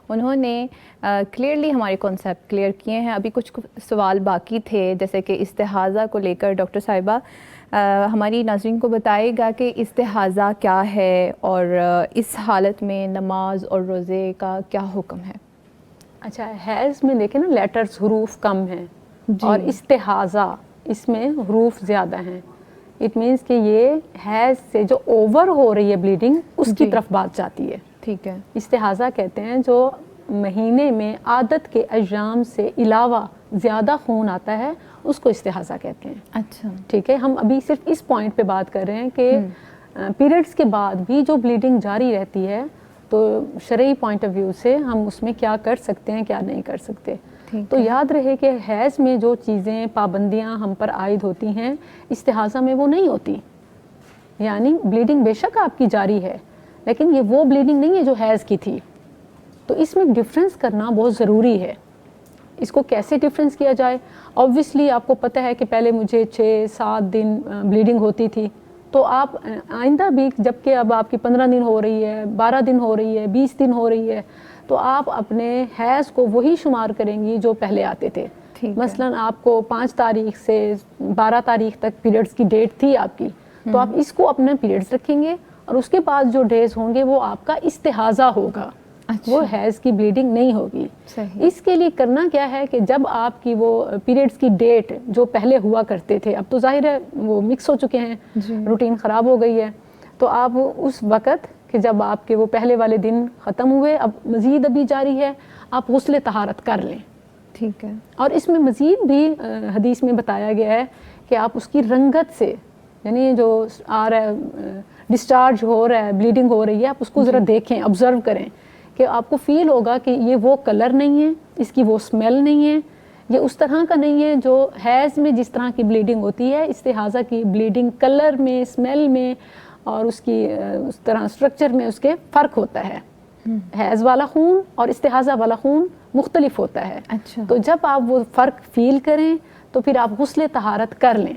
انہوں نے کلیئرلی ہمارے کانسیپٹ کلیئر کیے ہیں. ابھی کچھ سوال باقی تھے, جیسے کہ استحاضہ کو لے کر ڈاکٹر صاحبہ ہماری ناظرین کو بتائے گا کہ استحاضہ کیا ہے اور اس حالت میں نماز اور روزے کا کیا حکم ہے. اچھا, حیض میں دیکھیں نا لیٹرز حروف کم ہیں, اور استحاضہ اس میں حروف زیادہ ہیں. اٹ مینس کہ یہ حیض سے جو اوور ہو رہی ہے بلیڈنگ اس کی طرف بات جاتی ہے. ٹھیک ہے. استحاضہ کہتے ہیں جو مہینے میں عادت کے ایام سے علاوہ زیادہ خون آتا ہے, اس کو استحاضہ کہتے ہیں. اچھا, ٹھیک ہے, ہم ابھی صرف اس پوائنٹ پہ بات کر رہے ہیں کہ پیریڈز کے بعد بھی جو بلیڈنگ جاری رہتی ہے تو شرعی پوائنٹ آف ویو سے ہم اس میں کیا کر سکتے ہیں, کیا نہیں کر سکتے. تو یاد رہے کہ حیض میں جو چیزیں, پابندیاں ہم پر عائد ہوتی ہیں, استحاضہ میں وہ نہیں ہوتی. یعنی بلیڈنگ بے شک آپ کی جاری ہے, لیکن یہ وہ بلیڈنگ نہیں ہے جو حیض کی تھی. تو اس میں ڈفرینس کرنا بہت ضروری ہے. اس کو کیسے ڈفرینس کیا جائے؟ آبویسلی آپ کو پتہ ہے کہ پہلے مجھے 6-7 دن بلیڈنگ ہوتی تھی, تو آپ آئندہ بھی جب کہ اب آپ کی 15 دن ہو رہی ہے, 12 دن ہو رہی ہے, 20 دن ہو رہی ہے, تو آپ اپنے حیض کو وہی شمار کریں گی جو پہلے آتے تھے. مثلاً آپ کو 5 تاریخ سے 12 تاریخ تک پیریڈز کی ڈیٹ تھی آپ کی, تو آپ اس کو اپنے پیریڈز رکھیں گے, اور اس کے بعد جو ڈیز ہوں گے وہ آپ کا استحاضہ ہوگا. وہ حیض کی بلیڈنگ نہیں ہوگی. اس کے لیے کرنا کیا ہے کہ جب آپ کی وہ پیریڈز کی ڈیٹ جو پہلے ہوا کرتے تھے, اب تو ظاہر ہے وہ مکس ہو چکے ہیں, روٹین خراب ہو گئی ہے, تو آپ اس وقت کہ جب آپ کے وہ پہلے والے دن ختم ہوئے, اب مزید ابھی جاری ہے, آپ غسل طہارت کر لیں. ٹھیک ہے. اور اس میں مزید بھی حدیث میں بتایا گیا ہے کہ آپ اس کی رنگت سے, یعنی جو آ رہا ہے ڈسچارج ہو رہا ہے, بلیڈنگ ہو رہی ہے, آپ اس کو ذرا دیکھیں, آبزرو کریں, کہ آپ کو فیل ہوگا کہ یہ وہ کلر نہیں ہے, اس کی وہ اسمیل نہیں ہے, یہ اس طرح کا نہیں ہے جو حیض میں جس طرح کی بلیڈنگ ہوتی ہے. استحاضہ کی بلیڈنگ کلر میں, اسمیل میں اور اس کی اس طرح اسٹرکچر میں اس کے فرق ہوتا ہے. حیض والا خون اور استحاضہ والا خون مختلف ہوتا ہے. اچھا. تو جب آپ وہ فرق فیل کریں تو پھر آپ غسل طہارت کر لیں.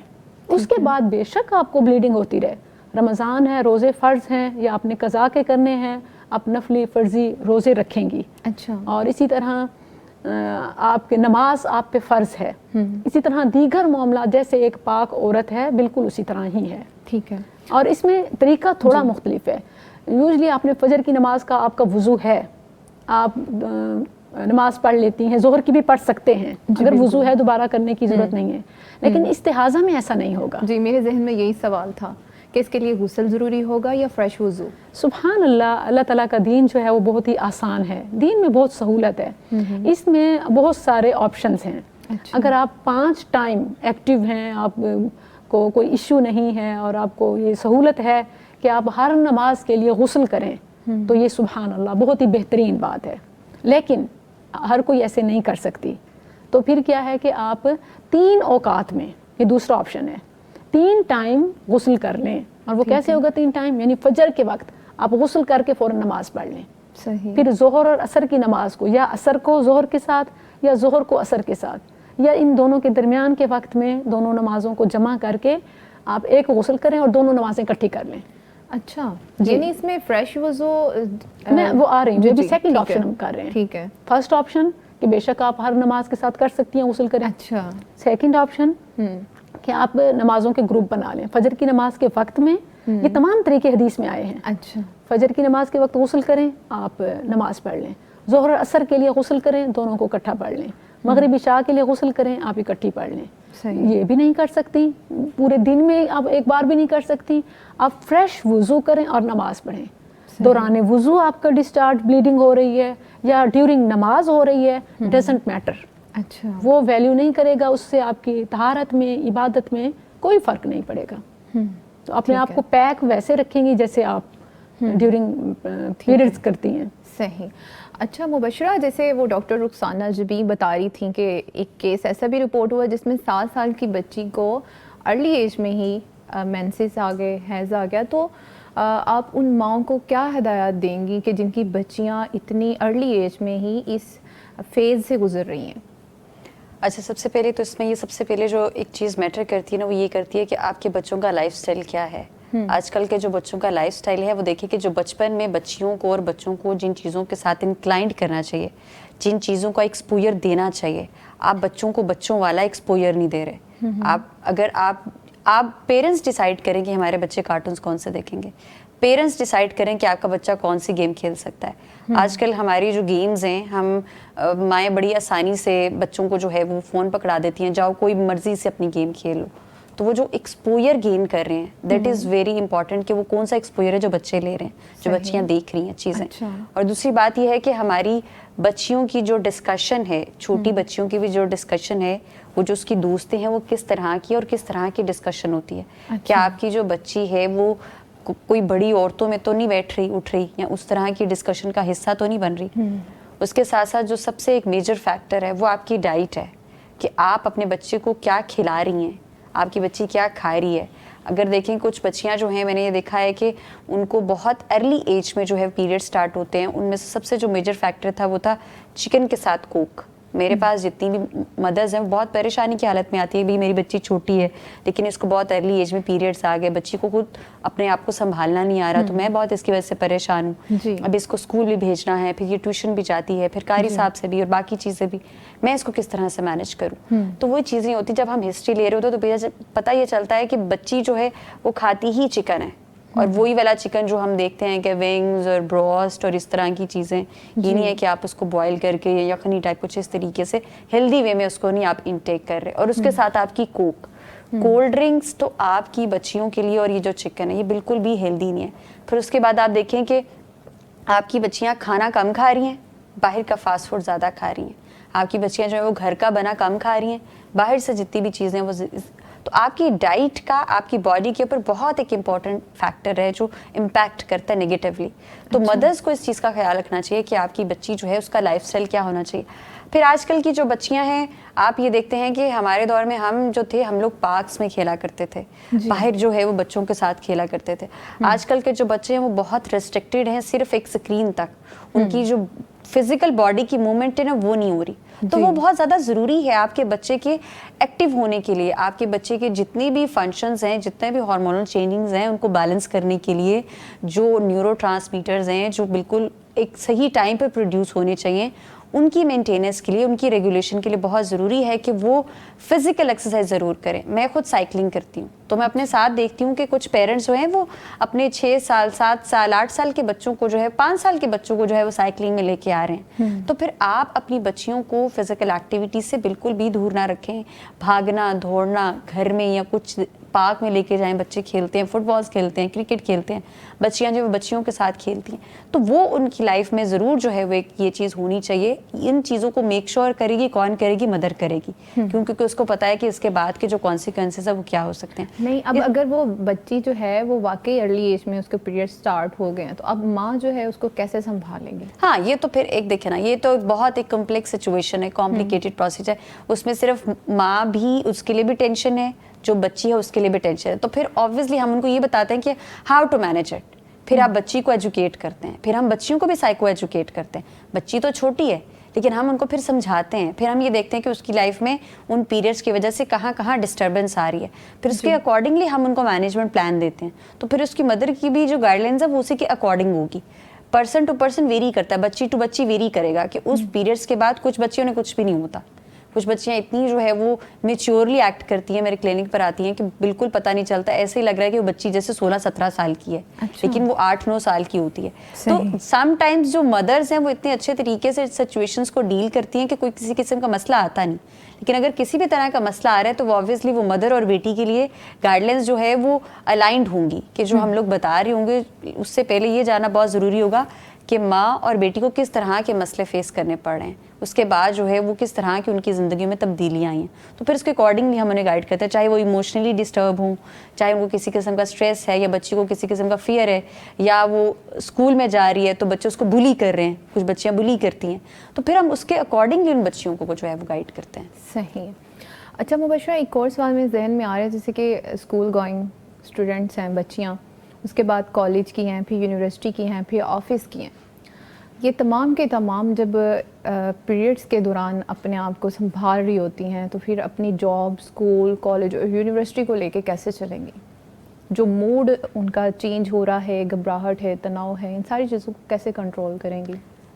اس کے بعد بے شک آپ کو بلیڈنگ ہوتی رہے, رمضان ہے, روزے فرض ہیں یا آپ نے قضا کے کرنے ہیں, آپ نفلی فرضی روزے رکھیں گی. اچھا. اور اسی طرح آپ کے نماز آپ پہ فرض ہے. اسی طرح دیگر معاملات جیسے ایک پاک عورت ہے بالکل اسی طرح ہی ہے. ٹھیک ہے. اور اس میں طریقہ تھوڑا مختلف ہے. یوزلی آپ نے فجر کی نماز کا آپ کا وضو ہے, آپ نماز پڑھ لیتی ہیں, ظہر کی بھی پڑھ سکتے ہیں, اگر وضو ہے دوبارہ کرنے کی ضرورت نہیں ہے. لیکن استحاضہ میں ایسا نہیں ہوگا. جی, میرے ذہن میں یہی سوال تھا کہ اس کے لیے غسل ضروری ہوگا یا فریش وضو؟ سبحان اللہ, اللہ تعالیٰ کا دین جو ہے وہ بہت ہی آسان ہے. دین میں بہت سہولت ہے, اس میں بہت سارے آپشنز ہیں. اگر آپ 5 ٹائم ایکٹیو ہیں, آپ کو کوئی ایشو نہیں ہے اور آپ کو یہ سہولت ہے کہ آپ ہر نماز کے لیے غسل کریں, تو یہ سبحان اللہ بہت ہی بہترین بات ہے. لیکن ہر کوئی ایسے نہیں کر سکتی, تو پھر کیا ہے کہ آپ 3 اوقات میں, یہ دوسرا آپشن ہے, 3 ٹائم غسل کر لیں. اور وہ کیسے ہوگا 3 ٹائم؟ یعنی فجر کے وقت آپ غسل کر کے فوراً نماز پڑھ لیں. صحیح. پھر ظہر اور عصر کی نماز کو, یا عصر کو ظہر کے ساتھ یا ظہر کو عصر کے ساتھ, یا ان دونوں کے درمیان کے وقت میں دونوں نمازوں کو جمع کر کے آپ ایک غسل کریں اور دونوں نمازیں اکٹھی کر لیں. اچھا, یعنی اس میں فریش وضو میں وہ آ رہی ہوں, جو سیکنڈ آپشن ہم کر رہے ہیں. ٹھیک ہے. فرسٹ آپشن کہ بے شک آپ ہر نماز کے ساتھ کر سکتی ہیں, غسل کریں. اچھا. سیکنڈ آپشن کہ آپ نمازوں کے گروپ بنا لیں. فجر کی نماز کے وقت میں یہ تمام طریقے حدیث میں آئے ہیں. اچھا. فجر کی نماز کے وقت غسل کریں, آپ نماز پڑھ لیں. ظہر اور عصر کے لیے غسل کریں, دونوں کو اکٹھا پڑھ لیں. مغرب عشاء کے لیے غسل کریں آپ اکٹھی پڑھ لیں, صحیح. یہ بھی نہیں کر سکتی, پورے دن میں آپ ایک بار بھی نہیں کر سکتی, آپ فریش وضو کریں اور نماز پڑھیں. دوران وضو آپ کا ڈسچارج بلیڈنگ ہو رہی ہے یا ڈیورنگ نماز ہو رہی ہے, ڈزنٹ میٹر. اچھا, وہ ویلیو نہیں کرے گا, اس سے آپ کی طہارت میں, عبادت میں کوئی فرق نہیں پڑے گا. تو اپنے آپ کو پیک ویسے رکھیں گی جیسے آپ ڈیورنگ پیریڈز کرتی ہیں. صحیح. اچھا مبشرہ, جیسے وہ ڈاکٹر رخسانہ جبی بتا رہی تھیں کہ ایک کیس ایسا بھی رپورٹ ہوا جس میں 7 سال کی بچی کو ارلی ایج میں ہی مینسز آ گئے, حیض آ گیا, تو آپ ان ماؤں کو کیا ہدایات دیں گی کہ جن کی بچیاں اتنی ارلی ایج میں ہی اس فیز سے گزر رہی ہیں؟ اچھا, سب سے پہلے تو اس میں یہ سب سے پہلے جو ایک چیز میٹر کرتی ہے نا, وہ یہ کرتی ہے کہ آپ کے بچوں کا لائف سٹائل کیا ہے. آج کل کے جو بچوں کا لائف سٹائل ہے وہ دیکھیں کہ جو بچپن میں بچیوں کو اور بچوں کو جن چیزوں کے ساتھ انکلائنڈ کرنا چاہیے, جن چیزوں کا ایکسپوئر دینا چاہیے, آپ بچوں کو بچوں والا ایکسپوئر نہیں دے رہے. آپ پیرنٹس ڈیسائیڈ کریں کہ ہمارے بچے کارٹونز کون سے دیکھیں گے, پیرنٹس ڈیسائیڈ کریں کہ آپ کا بچہ کون سی گیم کھیل سکتا ہے. آج کل ہماری جو گیمز ہیں, ہم مائیں بڑی آسانی سے بچوں کو جو ہے وہ فون پکڑا دیتی ہیں, جاؤ کوئی مرضی سے اپنی گیم کھیلو. تو وہ جو ایکسپوئر گین کر رہے ہیں, دیٹ از ویری امپورٹنٹ کہ وہ کون سا ایکسپوئر ہے جو بچے لے رہے ہیں, جو بچیاں دیکھ رہی ہیں چیزیں. اور دوسری بات یہ ہے کہ ہماری بچیوں کی جو ڈسکشن ہے, چھوٹی بچیوں کی بھی جو ڈسکشن ہے, وہ جو اس کی دوستیں ہیں وہ کس طرح کی اور کس طرح کی ڈسکشن ہوتی ہے. کیا آپ کی جو بچی ہے وہ کوئی بڑی عورتوں میں تو نہیں بیٹھ رہی اٹھ رہی, یا اس طرح کی ڈسکشن کا حصہ تو نہیں بن رہی. اس کے ساتھ ساتھ جو سب سے ایک میجر فیکٹر ہے وہ آپ کی ڈائٹ ہے, کہ آپ اپنے بچے کو کیا کھلا رہی ہیں, آپ کی بچی کیا کھا رہی ہے. اگر دیکھیں کچھ بچیاں جو ہیں, میں نے یہ دیکھا ہے کہ ان کو بہت ارلی ایج میں جو ہے پیریڈ سٹارٹ ہوتے ہیں. ان میں سے سب سے جو میجر فیکٹر تھا وہ تھا چکن کے ساتھ کوک. میرے پاس جتنی بھی مدرز ہیں وہ بہت پریشانی کی حالت میں آتی ہے, بھی میری بچی چھوٹی ہے لیکن اس کو بہت ارلی ایج میں پیریڈس آ گئے, بچی کو خود اپنے آپ کو سنبھالنا نہیں آ رہا, تو میں بہت اس کی وجہ سے پریشان ہوں. اب اس کو اسکول بھی بھیجنا ہے, پھر یہ ٹیوشن بھی جاتی ہے, پھر قاری صاحب سے بھی اور باقی چیزیں بھی, میں اس کو کس طرح سے مینیج کروں. تو وہ چیزیں ہوتی جب ہم ہسٹری لے رہے ہوتے تو پتہ یہ چلتا ہے کہ بچی جو ہے وہ کھاتی ہی چکن ہے, اور وہی والا چکن جو ہم دیکھتے ہیں کہ ونگز اور بروسٹ اور اس طرح کی چیزیں, یہ نہیں ہے کہ آپ اس کو بوائل کر کے یا یخنی ٹائپ کچھ اس طریقے سے ہیلدی وے میں اس کو نہیں آپ انٹیک کر رہے. اور اس کے ساتھ آپ کی کوک, کولڈ ڈرنکس تو آپ کی بچیوں کے لیے, اور یہ جو چکن ہے یہ بالکل بھی ہیلدی نہیں ہے. پھر اس کے بعد آپ دیکھیں کہ آپ کی بچیاں کھانا کم کھا رہی ہیں, باہر کا فاسٹ فوڈ زیادہ کھا رہی ہیں. آپ کی بچیاں جو ہے وہ گھر کا بنا کم کھا رہی ہیں, باہر سے جتنی بھی چیزیں وہ. تو آپ کی ڈائٹ کا آپ کی باڈی کے اوپر بہت ایک امپورٹنٹ فیکٹر ہے جو امپیکٹ کرتا ہے نگیٹیولی. تو مدرس کو اس چیز کا خیال رکھنا چاہیے کہ آپ کی بچی جو ہے اس کا لائف سٹائل کیا ہونا چاہیے. پھر آج کل کی جو بچیاں ہیں, آپ یہ دیکھتے ہیں کہ ہمارے دور میں ہم جو تھے, ہم لوگ پارکس میں کھیلا کرتے تھے, باہر جو ہے وہ بچوں کے ساتھ کھیلا کرتے تھے. آج کل کے جو بچے ہیں وہ بہت ریسٹرکٹیڈ ہیں صرف ایک اسکرین تک, ان کی جو فزیکل باڈی کی موومنٹ ہے نا وہ نہیں ہو رہی. تو وہ بہت زیادہ ضروری ہے آپ کے بچے کے ایکٹیو ہونے کے لیے, آپ کے بچے کے جتنی بھی فنکشنز ہیں, جتنے بھی ہارمونل چینجنگز ہیں, ان کو بیلنس کرنے کے لیے جو نیورو ٹرانسمیٹرز ہیں جو بالکل ایک صحیح ٹائم پہ پروڈیوس ہونے چاہیے, ان کی مینٹیننس کے لیے, ان کی ریگولیشن کے لیے بہت ضروری ہے کہ وہ فزیکل ایکسرسائز ضرور کریں. میں خود سائیکلنگ کرتی ہوں, تو میں اپنے ساتھ دیکھتی ہوں کہ کچھ پیرنٹس جو ہیں وہ اپنے 6 سال 7 سال 8 سال کے بچوں کو جو ہے 5 سال کے بچوں کو جو ہے وہ سائیکلنگ میں لے کے آ رہے ہیں. تو پھر آپ اپنی بچیوں کو فزیکل ایکٹیویٹی سے بالکل بھی دور نہ رکھیں. بھاگنا دوڑنا گھر میں یا کچھ پارک میں لے کے جائیں, بچے کھیلتے ہیں, فٹ بالز کھیلتے ہیں, کرکٹ کھیلتے ہیں, بچیاں جو بچیوں کے ساتھ کھیلتی ہیں, تو وہ ان کی لائف میں ضرور جو ہے وہ ایک یہ چیز ہونی چاہیے. ان چیزوں کو میک شور کرے گی کون کرے گی, مدر کرے گی, کیونکہ اس کو پتا ہے کہ اس کے بعد کے جو کانسیکوینسز ہیں وہ کیا ہو سکتے ہیں. نہیں, اب اگر وہ بچی جو ہے وہ واقعی ارلی ایج میں اس کے پیریڈ سٹارٹ ہو گئے ہیں, تو اب ماں جو ہے اس کو کیسے سنبھالیں گی؟ ہاں, یہ تو پھر ایک دیکھیں نا, یہ تو بہت ایک کمپلیکس سچویشن ہے, کمپلیکیٹڈ پروسیجر. اس میں صرف ماں بھی, اس کے لیے بھی ٹینشن ہے, جو بچی ہے اس کے لیے بھی ٹینشن ہے. تو پھر آبویسلی ہم ان کو یہ بتاتے ہیں کہ ہاؤ ٹو مینیج اٹ. پھر آپ بچی کو ایجوکیٹ کرتے ہیں, پھر ہم بچیوں کو بھی سائیکو ایجوکیٹ کرتے ہیں. بچی تو چھوٹی ہے لیکن ہم ان کو پھر سمجھاتے ہیں, پھر ہم یہ دیکھتے ہیں کہ اس کی لائف میں ان پیریڈس کی وجہ سے کہاں کہاں ڈسٹربنس آ رہی ہے, پھر اس کے اکارڈنگلی ہم ان کو مینجمنٹ پلان دیتے ہیں. تو پھر اس کی مدر کی بھی جو گائیڈ لائنز ہے وہ اسی کے اکارڈنگ ہوگی. پرسن ٹو پرسن ویری کرتا ہے, بچی ٹو بچی ویری کرے گا کہ اس پیریڈس کے بعد کچھ بچیوں نے کچھ بھی نہیں ہوتا, کچھ بچیاں اتنی جو ہے وہ میچیورلی ایکٹ کرتی ہیں, میرے کلینک پر آتی ہیں کہ بالکل پتہ نہیں چلتا, ایسے ہی لگ رہا ہے کہ وہ بچی جیسے 16-17 سال کی ہے, لیکن وہ 8-9 سال کی ہوتی ہے. تو سم ٹائمز جو مدرز ہیں وہ اتنے اچھے طریقے سے سچویشنز کو ڈیل کرتی ہیں کہ کوئی کسی قسم کا مسئلہ آتا نہیں, لیکن اگر کسی بھی طرح کا مسئلہ آ رہا ہے تو وہ آبویسلی وہ مدر اور بیٹی کے لیے گائیڈ لائنس جو ہے وہ الائنڈ ہوں گی, کہ جو ہم لوگ بتا رہے ہوں گے اس سے پہلے یہ جاننا بہت ضروری ہوگا کہ ماں اور بیٹی کو کس طرح کے مسئلے فیس کرنے پڑ رہے ہیں, اس کے بعد جو ہے وہ کس طرح کی ان کی زندگیوں میں تبدیلیاں آئی ہیں, تو پھر اس کے اکارڈنگلی ہم انہیں گائیڈ کرتے ہیں, چاہے وہ ایموشنلی ڈسٹرب ہوں, چاہے ان کو کسی قسم کا اسٹریس ہے, یا بچی کو کسی قسم کا فیئر ہے, یا وہ اسکول میں جا رہی ہے تو بچے اس کو بلی کر رہے ہیں, کچھ بچیاں بلی کرتی ہیں, تو پھر ہم اس کے اکارڈنگلی ان بچیوں کو جو ہے وہ گائیڈ کرتے ہیں. صحیح. اچھا مبشرہ, ایک اور سوال میں ذہن میں آ رہا ہے, جیسے کہ اسکول گوئنگ اسٹوڈنٹس ہیں بچیاں, اس کے بعد کالج کی ہیں, پھر یونیورسٹی کی ہیں, پھر آفس کی ہیں, یہ تمام کے تمام جب پیریڈس کے دوران اپنے آپ کو سنبھال رہی ہوتی ہیں تو پھر اپنی جاب, اسکول, کالج اور یونیورسٹی کو لے کے کیسے چلیں گی؟ جو موڈ ان کا چینج ہو رہا ہے, گھبراہٹ ہے, تناؤ ہے, ان ساری چیزوں کو کیسے کنٹرول کریں گی؟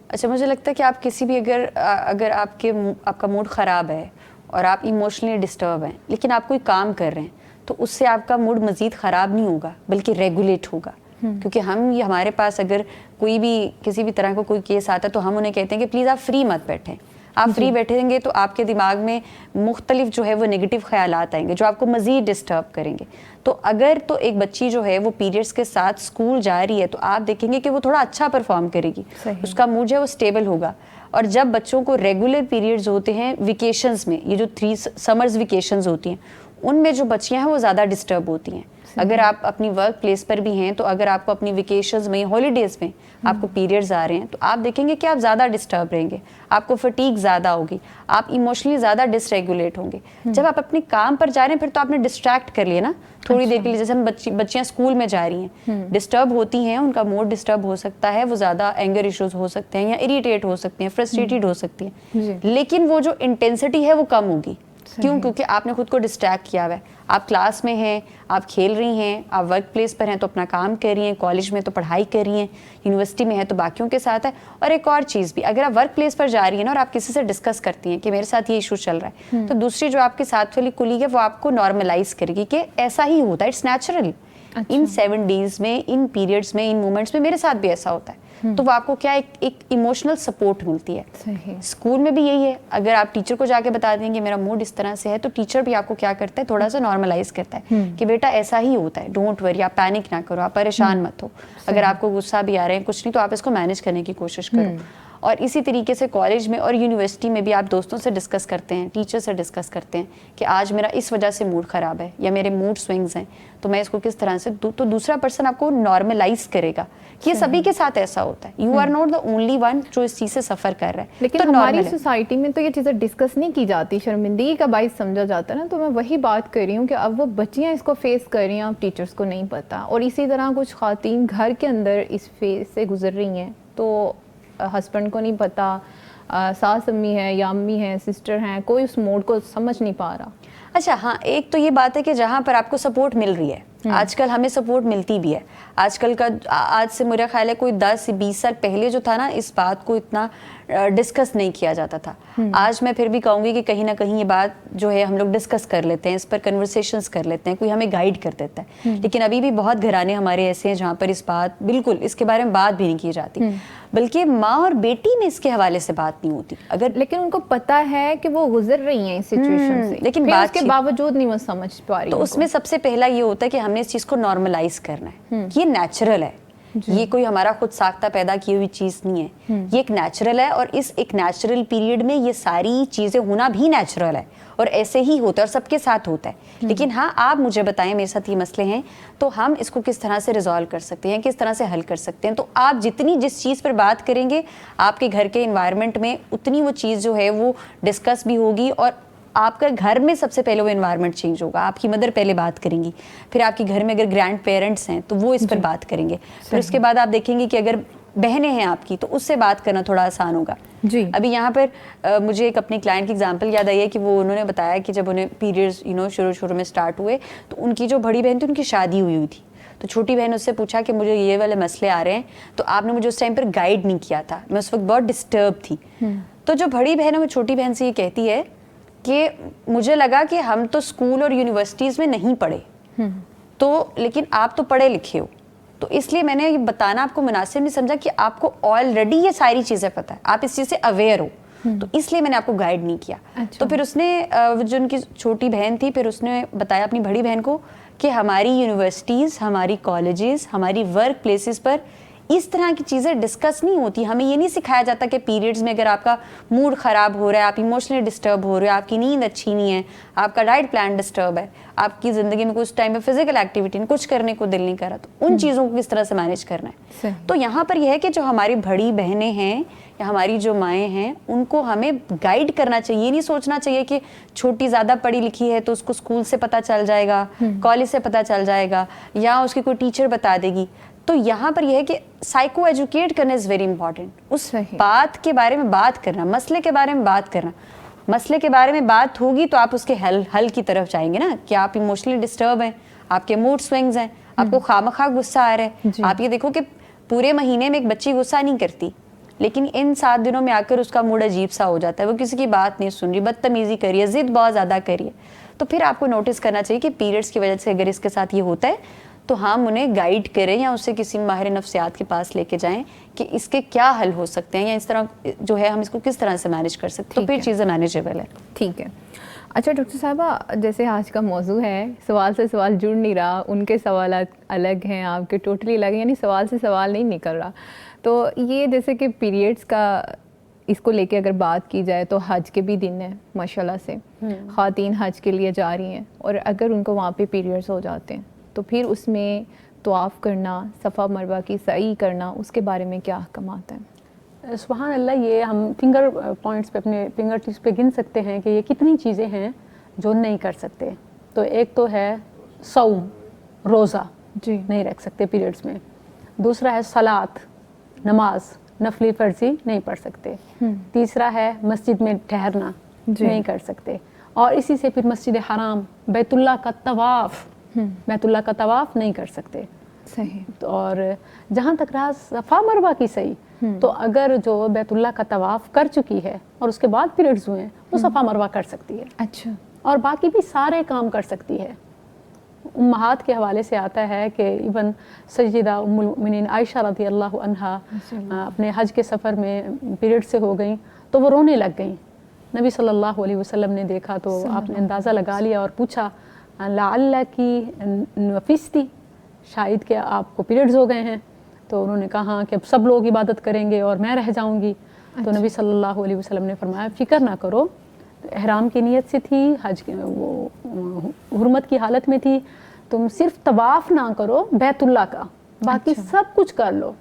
اچھا, مجھے لگتا ہے کہ آپ کسی بھی اگر آپ کا موڈ خراب ہے اور آپ ایموشنلی ڈسٹرب ہیں, لیکن آپ کوئی کام کر رہے ہیں, تو اس سے آپ کا موڈ مزید خراب نہیں ہوگا بلکہ ریگولیٹ ہوگا. کیونکہ ہمارے پاس اگر کوئی بھی کسی بھی طرح کا کوئی کیس آتا ہے تو ہم انہیں کہتے ہیں کہ پلیز آپ فری مت بیٹھیں. آپ فری بیٹھیں گے تو آپ کے دماغ میں مختلف جو ہے وہ نگیٹو خیالات آئیں گے جو آپ کو مزید ڈسٹرب کریں گے. تو اگر تو ایک بچی جو ہے وہ پیریڈس کے ساتھ اسکول جا رہی ہے تو آپ دیکھیں گے کہ وہ تھوڑا اچھا پرفارم کرے گی, اس کا موڈ جو ہے وہ اسٹیبل ہوگا. اور جب بچوں کو ریگولر پیریڈز ہوتے ہیں ویکیشنز میں, یہ جو 3 سمرز ویکیشنز ہوتی ہیں, ان میں جو بچیاں ہیں وہ زیادہ ڈسٹرب ہوتی ہیں. اگر آپ اپنی ورک پلیس پر بھی ہیں تو اگر آپ کو اپنی ویکیشنز میں, ہالیڈیز میں آپ کو پیریڈز آ رہے ہیں تو آپ دیکھیں گے کہ آپ زیادہ ڈسٹرب رہیں گے, آپ کو فٹیگ زیادہ ہوگی, آپ ایموشنلی زیادہ ڈس ریگولیٹ ہوں گے. جب آپ اپنے کام پر جا رہے ہیں پھر تو آپ نے ڈسٹریکٹ کر لیا نا تھوڑی دیر کے لیے. جیسے ہم بچیاں اسکول میں جا رہی ہیں, ڈسٹرب ہوتی ہیں, ان کا موڈ ڈسٹرب ہو سکتا ہے, وہ زیادہ اینگر ایشوز ہو سکتے ہیں, یا اریٹیٹ ہو سکتے ہیں, فرسٹریٹڈ ہو سکتی ہیں, لیکن وہ جو انٹینسٹی ہے وہ کم ہوگی. کیوں؟ کیونکہ آپ نے خود کو ڈسٹریکٹ کیا ہوا ہے. آپ کلاس میں ہیں, آپ کھیل رہی ہیں, آپ ورک پلیس پر ہیں تو اپنا کام کر رہی ہیں, کالج میں تو پڑھائی کر رہی ہیں, یونیورسٹی میں ہے تو باقیوں کے ساتھ ہے. اور ایک اور چیز بھی, اگر آپ ورک پلیس پر جا رہی ہیں نا اور آپ کسی سے ڈسکس کرتی ہیں کہ میرے ساتھ یہ ایشو چل رہا ہے, تو دوسری جو آپ کے ساتھ والی کلیگ ہے وہ آپ کو نارملائز کرے گی کہ ایسا ہی ہوتا ہے, اٹس نیچرل. ان 7 days میں, ان پیریڈس میں, ان مومنٹس میں میرے ساتھ بھی ایسا ہوتا ہے. تو وہ آپ کو کیا ایک ایموشنل سپورٹ ملتی ہے. اسکول میں بھی یہی ہے, اگر آپ ٹیچر کو جا کے بتا دیں کہ میرا موڈ اس طرح سے ہے تو ٹیچر بھی آپ کو کیا کرتا ہے, تھوڑا سا نارملائز کرتا ہے کہ بیٹا ایسا ہی ہوتا ہے, ڈونٹ وری, آپ پینک نہ کرو, آپ پریشان مت ہو, اگر آپ کو غصہ بھی آ رہے ہیں کچھ نہیں تو آپ اس کو مینیج کرنے کی کوشش کرو. اور اسی طریقے سے کالج میں اور یونیورسٹی میں بھی آپ دوستوں سے ڈسکس کرتے ہیں, ٹیچر سے ڈسکس کرتے ہیں کہ آج میرا اس وجہ سے موڈ خراب ہے یا میرے موڈ سوئنگز ہیں تو میں اس کو کس طرح سے, تو دوسرا پرسن آپ کو نارملائز کرے گا. یہ سبھی کے ساتھ ایسا ہوتا ہے, you are not the only one جو اس چیز سے سفر کر رہا ہے. لیکن ہماری سوسائٹی میں تو یہ چیزیں ڈسکس نہیں کی جاتی, شرمندگی کا باعث سمجھا جاتا ہے نا. تو میں وہی بات کر رہی ہوں کہ اب وہ بچیاں اس کو فیس کر رہی ہیں, اب ٹیچرس کو نہیں پتہ, اور اسی طرح کچھ خواتین گھر کے اندر اس فیز سے گزر رہی ہیں تو ہسبینڈ کو نہیں پتہ, ساس امی ہے یا امی ہے, سسٹر ہیں, کوئی اس موڈ کو سمجھ نہیں پا رہا. اچھا ہاں, ایک تو یہ بات ہے کہ جہاں پر آپ کو سپورٹ مل رہی ہے, آج کل ہمیں سپورٹ ملتی بھی ہے. آج کل کا, آج سے میرا خیال ہے کوئی 10-20 سال پہلے جو تھا نا, اس بات کو اتنا ڈسکس نہیں کیا جاتا تھا. آج میں پھر بھی کہوں گی کہ کہیں نہ کہیں یہ بات جو ہے ہم لوگ ڈسکس کر لیتے ہیں, اس پر کنورسیشنز کر لیتے ہیں, کوئی ہمیں گائیڈ کر دیتا ہے. لیکن ابھی بھی بہت گھرانے ہمارے ایسے ہیں جہاں پر اس بات, بالکل اس کے بارے میں بات بھی نہیں کی جاتی, بلکہ ماں اور بیٹی میں اس کے حوالے سے بات نہیں ہوتی. اگر لیکن ان کو پتہ ہے کہ وہ گزر رہی ہیں اس سچویشن سے, لیکن اس کے باوجود نہیں وہ سمجھ پا رہی. تو اس میں سب سے پہلا یہ ہوتا ہے کہ ہم نے اس چیز کو نارملائز کرنا ہے. یہ نیچرل ہے, یہ کوئی ہمارا خود ساختہ پیدا کی ہوئی چیز نہیں ہے, یہ ایک نیچرل ہے. اور اس ایک نیچرل پیریڈ میں یہ ساری چیزیں ہونا بھی نیچرل ہے, اور ایسے ہی ہوتا ہے اور سب کے ساتھ ہوتا ہے. لیکن ہاں, آپ مجھے بتائیں میرے ساتھ یہ مسئلے ہیں تو ہم اس کو کس طرح سے ریزالو کر سکتے ہیں, کس طرح سے حل کر سکتے ہیں. تو آپ جتنی جس چیز پر بات کریں گے آپ کے گھر کے انوائرمنٹ میں, اتنی وہ چیز جو ہے وہ ڈسکس بھی ہوگی. اور آپ کا گھر میں سب سے پہلے وہ انوائرمنٹ چینج ہوگا. آپ کی مدر پہلے بات کریں گی, پھر آپ کے گھر میں اگر گرینڈ پیرنٹس ہیں تو وہ اس پر بات کریں گے, پھر اس کے بعد آپ دیکھیں گے کہ اگر بہنیں ہیں آپ کی تو اس سے بات کرنا تھوڑا آسان ہوگا. ابھی یہاں پر مجھے ایک اپنی کلائنٹ کی ایگزامپل یاد آئی ہے کہ وہ انہوں نے بتایا کہ جب انہیں پیریڈز شروع میں اسٹارٹ ہوئے تو ان کی جو بڑی بہن تھی ان کی شادی ہوئی تھی. تو چھوٹی بہن اس سے پوچھا کہ مجھے یہ والے مسئلے آ رہے ہیں, تو آپ نے مجھے اس ٹائم پر گائیڈ نہیں کیا تھا, میں اس وقت بہت ڈسٹرب تھی. تو جو بڑی بہن ہے وہ چھوٹی بہن سے یہ کہتی ہے کہ مجھے لگا کہ ہم تو اسکول اور یونیورسٹیز میں نہیں پڑھے تو لیکن آپ تو پڑھے لکھے ہو, تو اس لیے میں نے یہ بتانا آپ کو مناسب نہیں سمجھا کہ آپ کو آلریڈی یہ ساری چیزیں پتہ ہے, آپ اس چیز سے اویئر ہو, تو اس لیے میں نے آپ کو گائیڈ نہیں کیا. تو پھر اس نے جو ان کی چھوٹی بہن تھی, پھر اس نے بتایا اپنی بڑی بہن کو کہ ہماری یونیورسٹیز, ہماری کالجز, ہماری ورک پلیسز پر اس طرح کی چیزیں ڈسکس نہیں ہوتی. ہمیں یہ نہیں سکھایا جاتا کہ پیریڈز میں اگر آپ کا موڈ خراب ہو رہا ہے, آپ ایموشنلی ڈسٹرب ہو رہے ہو, آپ کی نیند اچھی نہیں ہے, آپ کا ڈائٹ پلان ڈسٹرب ہے, آپ کی زندگی میں کچھ ٹائم پہ فزیکل ایکٹیویٹی کچھ کرنے کو دل نہیں کر رہا, تو ان چیزوں کو کس طرح سے مینیج کرنا ہے. تو یہاں پر یہ ہے کہ جو ہماری بڑی بہنیں ہیں یا ہماری جو مائیں ہیں, ان کو ہمیں گائیڈ کرنا چاہیے. یہ نہیں سوچنا چاہیے کہ چھوٹی زیادہ پڑھی لکھی ہے تو اس کو اسکول سے پتہ چل جائے گا, کالج سے پتہ چل جائے گا, یا اس کی کوئی ٹیچر بتا دے گی. تو یہاں پر یہ ہے کہ سائیکو ایجوکیٹ کرنا از ویری امپورٹنٹ. اس بات کے بارے میں بات کرنا, مسئلے کے بارے میں بات کرنا. مسئلے کے بارے میں بات ہوگی تو آپ اس کے حل کی طرف جائیں گے نا, کہ آپ ایموشنلی ڈسٹرب ہیں, آپ کے موڈ سوئنگز ہیں, آپ کو خواہ غصہ آ رہا ہے. آپ یہ دیکھو کہ پورے مہینے میں ایک بچی غصہ نہیں کرتی, لیکن ان 7 دنوں میں آ کر اس کا موڈ عجیب سا ہو جاتا ہے, وہ کسی کی بات نہیں سن رہی, بدتمیزی کر رہی ہے, ضد بہت زیادہ کر رہی ہے. تو پھر آپ کو نوٹس کرنا چاہیے کہ پیریڈس کی وجہ سے اگر اس کے ساتھ یہ ہوتا ہے تو ہم انہیں گائیڈ کریں یا اسے کسی ماہر نفسیات کے پاس لے کے جائیں کہ اس کے کیا حل ہو سکتے ہیں, یا اس طرح جو ہے ہم اس کو کس طرح سے مینیج کر سکتے ہیں. تو پھر چیزیں مینیجیبل ہے. ٹھیک ہے. اچھا ڈاکٹر صاحبہ, جیسے آج کا موضوع ہے, سوال سے سوال جڑ نہیں رہا, ان کے سوالات الگ ہیں, آپ کے ٹوٹلی الگ ہیں, یعنی سوال سے سوال نہیں نکل رہا. تو یہ جیسے کہ پیریڈس کا اس کو لے کے اگر بات کی جائے تو حج کے بھی دن ہیں ماشاءاللہ سے, خواتین حج کے لیے جا رہی ہیں, اور اگر ان کو وہاں پہ پیریڈس ہو جاتے ہیں تو پھر اس میں طواف کرنا, صفا مروہ کی سعی کرنا, اس کے بارے میں کیا احکامات ہیں؟ سبحان اللہ, یہ ہم فنگر پوائنٹس پہ, اپنے فنگر ٹپس پہ گن سکتے ہیں کہ یہ کتنی چیزیں ہیں جو نہیں کر سکتے. تو ایک تو ہے صوم, روزہ جی نہیں رکھ سکتے پیریڈز میں. دوسرا ہے صلاۃ, نماز نفلی فرضی نہیں پڑھ سکتے. تیسرا ہے مسجد میں ٹھہرنا نہیں کر سکتے. اور اسی سے پھر مسجد حرام, بیت اللہ کا طواف, بیت اللہ کا طواف نہیں کر سکتے. صحیح. اور جہاں تک رہا صفا مروہ کی صحیح, تو اگر جو بیت اللہ کا طواف کر چکی ہے اور اس کے بعد پیریڈز ہوئے ہیں, وہ صفا مروہ کر سکتی ہے. اچھا. اور باقی بھی سارے کام کر سکتی ہے. امہات کے حوالے سے آتا ہے کہ ایون سیدہ ام المؤمنین عائشہ رضی اللہ عنہا اپنے حج کے سفر میں پیریڈ سے ہو گئیں تو وہ رونے لگ گئیں. نبی صلی اللہ علیہ وسلم نے دیکھا تو آپ نے اندازہ لگا لیا اور پوچھا لعلکی نفستی, شاید کہ آپ کو پیریڈز ہو گئے ہیں. تو انہوں نے کہا کہ اب سب لوگ عبادت کریں گے اور میں رہ جاؤں گی. تو نبی صلی اللہ علیہ وسلم نے فرمایا فکر نہ کرو, احرام کی نیت سے تھی, حج وہ حرمت کی حالت میں تھی, تم صرف طواف نہ کرو بیت اللہ کا, باقی سب کچھ کر لو.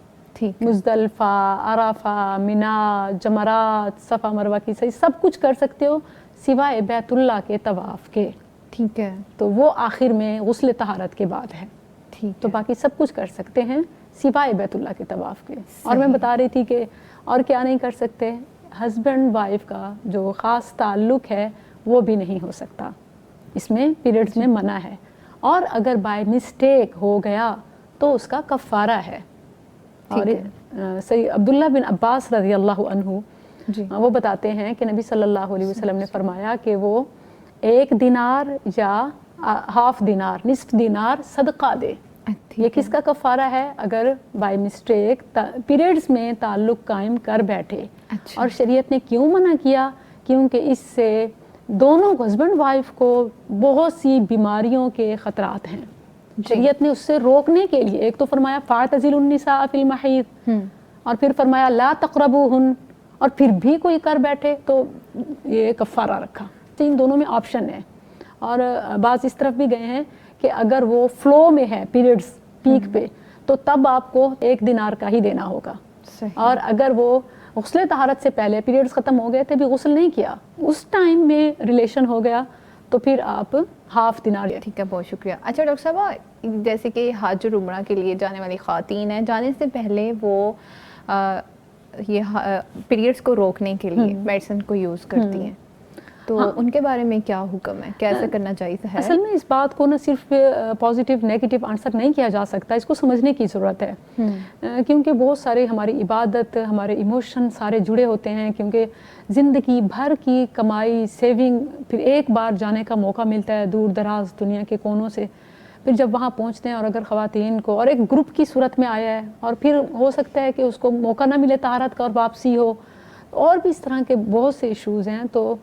مزدلفہ, عرفہ, منا, جمرات, صفا مروہ کی صحیح سب کچھ کر سکتے ہو سوائے بیت اللہ کے طواف کے. ٹھیک ہے. تو وہ آخر میں غسل طہارت کے بعد ہے. تو باقی سب کچھ کر سکتے ہیں سوائے بیت اللہ کے طواف کے. اور میں بتا رہی تھی کہ اور کیا نہیں کر سکتے, ہسبینڈ وائف کا جو خاص تعلق ہے وہ بھی نہیں ہو سکتا, اس میں پیریڈز میں منع ہے. اور اگر بائی مسٹیک ہو گیا تو اس کا کفارہ ہے. اور سید عبداللہ بن عباس رضی اللہ عنہ وہ بتاتے ہیں کہ نبی صلی اللہ علیہ وسلم نے فرمایا کہ وہ 1 دینار یا ہاف دینار, نصف دینار صدقہ دے. یہ کس کا کفارہ ہے؟ اگر بائی مسٹیک پیریڈز میں تعلق قائم کر بیٹھے. اور شریعت نے کیوں منع کیا؟ کیونکہ اس سے دونوں ہسبینڈ وائف کو بہت سی بیماریوں کے خطرات ہیں. شریعت نے اس سے روکنے کے لیے ایک تو فرمایا فاعتزلوا النساء فی المحیض, اور پھر فرمایا لا تقربوہن, اور پھر بھی کوئی کر بیٹھے تو یہ کفارہ رکھا. تو ان دونوں میں آپشن ہے. اور بعض اس طرف بھی گئے ہیں کہ اگر وہ فلو میں ہے پیریڈز پیک پہ تو تب آپ کو 1 دینار کا ہی دینا ہوگا. اور اگر وہ غسل طہارت سے پہلے پیریڈز ختم ہو گئے تھے بھی غسل نہیں کیا, اس ٹائم میں ریلیشن ہو گیا, تو پھر آپ ہاف دینار. ٹھیک ہے, بہت شکریہ. اچھا ڈاکٹر صاحبہ, جیسے کہ حج اور عمرہ کے لیے جانے والی خواتین ہیں, جانے سے پہلے وہ یہ پیریڈز کو روکنے کے لیے میڈیسن کو یوز کرتی ہیں, تو تو ان کے بارے میں کیا حکم ہے, کیسے کرنا چاہیے ہے؟ اصل میں اس بات کو نہ صرف پازیٹیو نیگیٹو آنسر نہیں کیا جا سکتا, اس کو سمجھنے کی ضرورت ہے, کیونکہ بہت سارے ہماری عبادت, ہمارے ایموشن سارے جڑے ہوتے ہیں, کیونکہ زندگی بھر کی کمائی, سیونگ, پھر ایک بار جانے کا موقع ملتا ہے دور دراز دنیا کے کونوں سے, پھر جب وہاں پہنچتے ہیں اور اگر خواتین کو اور ایک گروپ کی صورت میں آیا ہے اور پھر ہو سکتا ہے کہ اس کو موقع نہ ملے طہارت کا اور واپسی ہو, اور بھی اس طرح کے بہت سے ایشوز ہیں, تو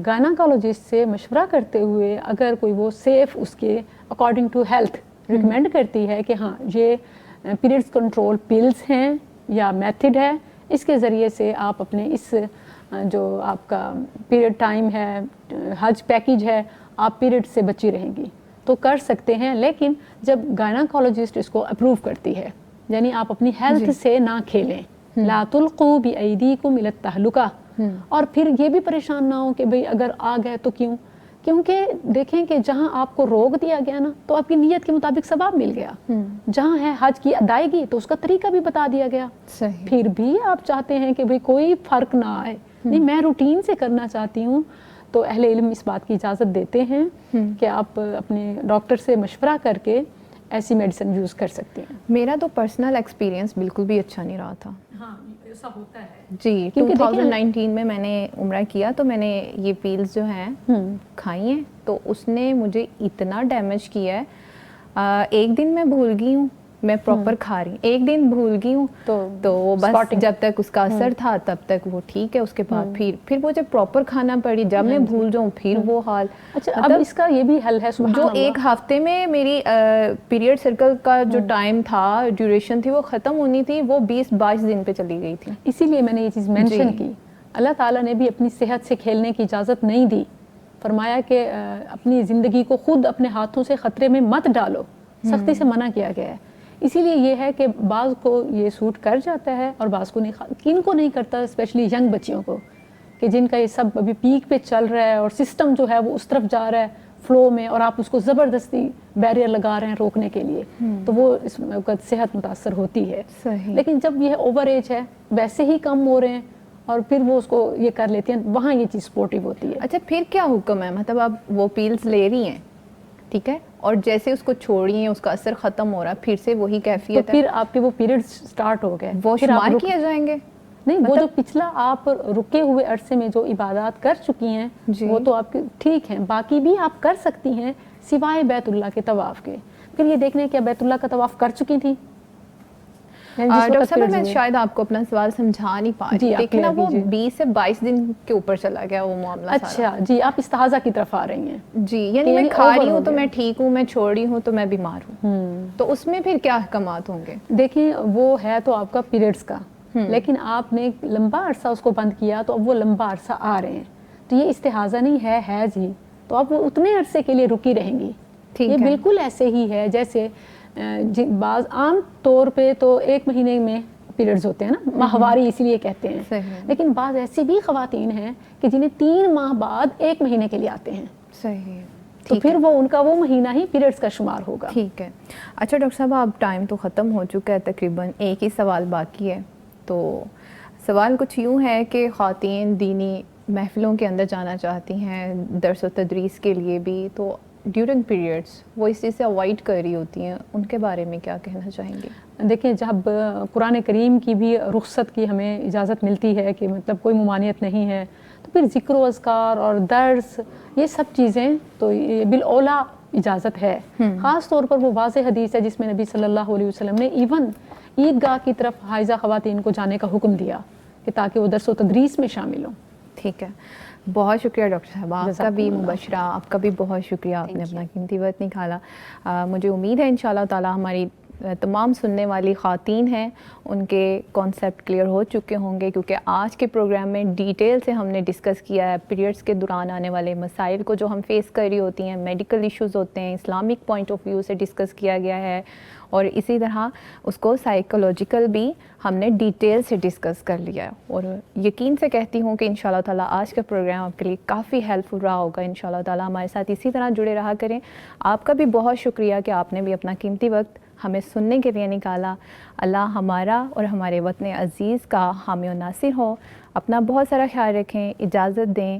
گائناکالوجسٹ سے مشورہ کرتے ہوئے اگر کوئی وہ سیف اس کے اکارڈنگ ٹو ہیلتھ ریکمینڈ کرتی ہے کہ ہاں یہ پیریڈز کنٹرول پلز ہیں یا میتھڈ ہے, اس کے ذریعے سے آپ اپنے اس جو آپ کا پیریڈ ٹائم ہے, حج پیکیج ہے, آپ پیریڈ سے بچی رہیں گی تو کر سکتے ہیں. لیکن جب گائناکالوجسٹ اس کو اپروو کرتی ہے, یعنی آپ اپنی ہیلتھ سے نہ کھیلیں, لا تلقوا بأیدیکم الی التہلکہ, اور پھر یہ بھی پریشان نہ ہو کہ بھئی اگر آ گئے تو کیوں, کیونکہ دیکھیں کہ جہاں آپ کو روک دیا گیا نا تو آپ کی نیت کے مطابق ثواب مل گیا, جہاں ہے حج کی ادائیگی تو اس کا طریقہ بھی بتا دیا گیا, پھر بھی آپ چاہتے ہیں کہ بھئی کوئی فرق نہ آئے, نہیں میں روٹین سے کرنا چاہتی ہوں, تو اہل علم اس بات کی اجازت دیتے ہیں کہ آپ اپنے ڈاکٹر سے مشورہ کر کے ایسی میڈیسن یوز کر سکتے ہیں. میرا تو پرسنل ایکسپیرینس بالکل بھی اچھا نہیں رہا تھا. ہاں ایسا ہوتا ہے جی, 2019 میں میں نے عمرہ کیا تو میں نے یہ پیلز جو ہیں کھائی ہیں, تو اس نے مجھے اتنا ڈیمیج کیا ہے. ایک دن میں بھول گئی ہوں, میں پراپر کھا رہی, ایک دن بھول گئی ہوں تو وہ بس جب تک اس کا اثر تھا تب تک وہ ٹھیک ہے, اس کے بعد پھر وہ جب پراپر کھانا پڑی, جب میں بھول جاؤں پھر وہ حال. اچھا اب اس کا یہ بھی حل ہے, جو ایک ہفتے میں میری پیریڈ سرکل کا جو ٹائم تھا, ڈیوریشن تھی, وہ ختم ہونی تھی, وہ 20-22 دن پہ چلی گئی تھی. اسی لیے میں نے یہ چیز مینشن کی. اللہ تعالیٰ نے بھی اپنی صحت سے کھیلنے کی اجازت نہیں دی, فرمایا کہ اپنی زندگی کو خود اپنے ہاتھوں سے خطرے میں مت ڈالو, سختی سے منع کیا گیا ہے. اسی لیے یہ ہے کہ بعض کو یہ سوٹ کر جاتا ہے اور بعض کو نہیں, کن کو نہیں کرتا, اسپیشلی ینگ بچیوں کو, کہ جن کا یہ سب ابھی پیک پہ چل رہا ہے اور سسٹم جو ہے وہ اس طرف جا رہا ہے فلو میں, اور آپ اس کو زبردستی بیریئر لگا رہے ہیں روکنے کے لیے, تو وہ اس وقت صحت متاثر ہوتی ہے. لیکن جب یہ اوور ایج ہے, ویسے ہی کم ہو رہے ہیں اور پھر وہ اس کو یہ کر لیتی ہیں, وہاں یہ چیز سپورٹیو ہوتی ہے. اچھا پھر کیا حکم ہے, مطلب آپ وہ پیلز لے رہی ہیں ٹھیک ہے, اور جیسے اس کو چھوڑی ہیں اس کا اثر ختم ہو رہا ہے, پھر سے وہی کیفیت ہے, پھر آپ کے وہ پیریڈ سٹارٹ ہو گئے, وہ شمار کیے جائیں گے؟ نہیں, وہ جو پچھلا آپ رکے ہوئے عرصے میں جو عبادات کر چکی ہیں وہ تو آپ کے ٹھیک ہیں, باقی بھی آپ کر سکتی ہیں سوائے بیت اللہ کے طواف کے. پھر یہ دیکھنے کیا بیت اللہ کا طواف کر چکی تھیں؟ ڈاکٹر صاحب میں شاید آپ کو اپنا سوال سمجھا نہیں پا رہی, لیکن وہ 20 سے 22 دن کے اوپر چلا گیا وہ معاملہ. اچھا جی, آپ استحاضہ کی طرف آ رہی ہیں. جی, یعنی میں کھا رہی ہوں تو میں ٹھیک ہوں, میں چھوڑ رہی ہوں تو میں بیمار ہوں, تو اس میں پھر کیا احکامات ہوں گے؟ دیکھیں وہ ہے تو آپ کا پیریڈز کا, لیکن آپ نے لمبا عرصہ اس کو بند کیا تو اب وہ لمبا عرصہ آ رہے ہیں, تو یہ استحاضہ نہیں ہے, حیض ہی, تو آپ وہ اتنے عرصے کے لیے رکی رہیں گی. یہ بالکل ایسے ہی ہے جیسے بعض عام طور پہ تو 1 مہینے میں پیریڈز ہوتے ہیں نا, ماہواری اسی لیے کہتے ہیں, لیکن بعض ایسی بھی خواتین ہیں کہ جنہیں 3 ماہ بعد 1 مہینے کے لیے آتے ہیں. صحیح, تو پھر وہ ان کا وہ مہینہ ہی پیریڈز کا شمار ہوگا. ٹھیک ہے. اچھا ڈاکٹر صاحب, اب ٹائم تو ختم ہو چکا ہے, تقریباً ایک ہی سوال باقی ہے. تو سوال کچھ یوں ہے کہ خواتین دینی محفلوں کے اندر جانا چاہتی ہیں درس و تدریس کے لیے بھی, تو ڈیورنگ پیریڈس وہ اس چیز سے اوائڈ کر رہی ہوتی ہیں, ان کے بارے میں کیا کہنا چاہیں گے؟ دیکھیں, جب قرآن کریم کی بھی رخصت کی ہمیں اجازت ملتی ہے کہ مطلب کوئی ممانعت نہیں ہے, تو پھر ذکر و اذکار اور درس یہ سب چیزیں تو یہ بالاولیٰ اجازت ہے. خاص طور پر وہ واضح حدیث ہے جس میں نبی صلی اللہ علیہ وسلم نے ایون عیدگاہ کی طرف حائضہ خواتین کو جانے کا حکم دیا کہ تاکہ وہ درس و تدریس میں شامل ہوں. ٹھیک ہے, بہت شکریہ ڈاکٹر صاحبہ, آپ کا بھی مبشرہ, آپ کا بھی بہت شکریہ, آپ نے اپنا قیمتی وقت نکالا. مجھے امید ہے انشاءاللہ تعالی ہماری تمام سننے والی خواتین ہیں ان کے کانسیپٹ کلیئر ہو چکے ہوں گے, کیونکہ آج کے پروگرام میں ڈیٹیل سے ہم نے ڈسکس کیا ہے پیریڈس کے دوران آنے والے مسائل کو جو ہم فیس کر رہی ہوتی ہیں, میڈیکل ایشوز ہوتے ہیں, اسلامک پوائنٹ آف ویو سے ڈسکس کیا گیا ہے, اور اسی طرح اس کو سائیکولوجیکل بھی ہم نے ڈیٹیل سے ڈسکس کر لیا ہے. اور یقین سے کہتی ہوں کہ انشاءاللہ تعالیٰ آج کا پروگرام آپ کے لیے کافی ہیلپ فل رہا ہوگا. انشاءاللہ تعالیٰ ہمارے ساتھ اسی طرح جڑے رہا کریں. آپ کا بھی بہت شکریہ کہ آپ نے بھی اپنا قیمتی وقت ہمیں سننے کے لیے نکالا. اللہ ہمارا اور ہمارے وطن عزیز کا حامی و ناصر ہو. اپنا بہت سارا خیال رکھیں, اجازت دیں.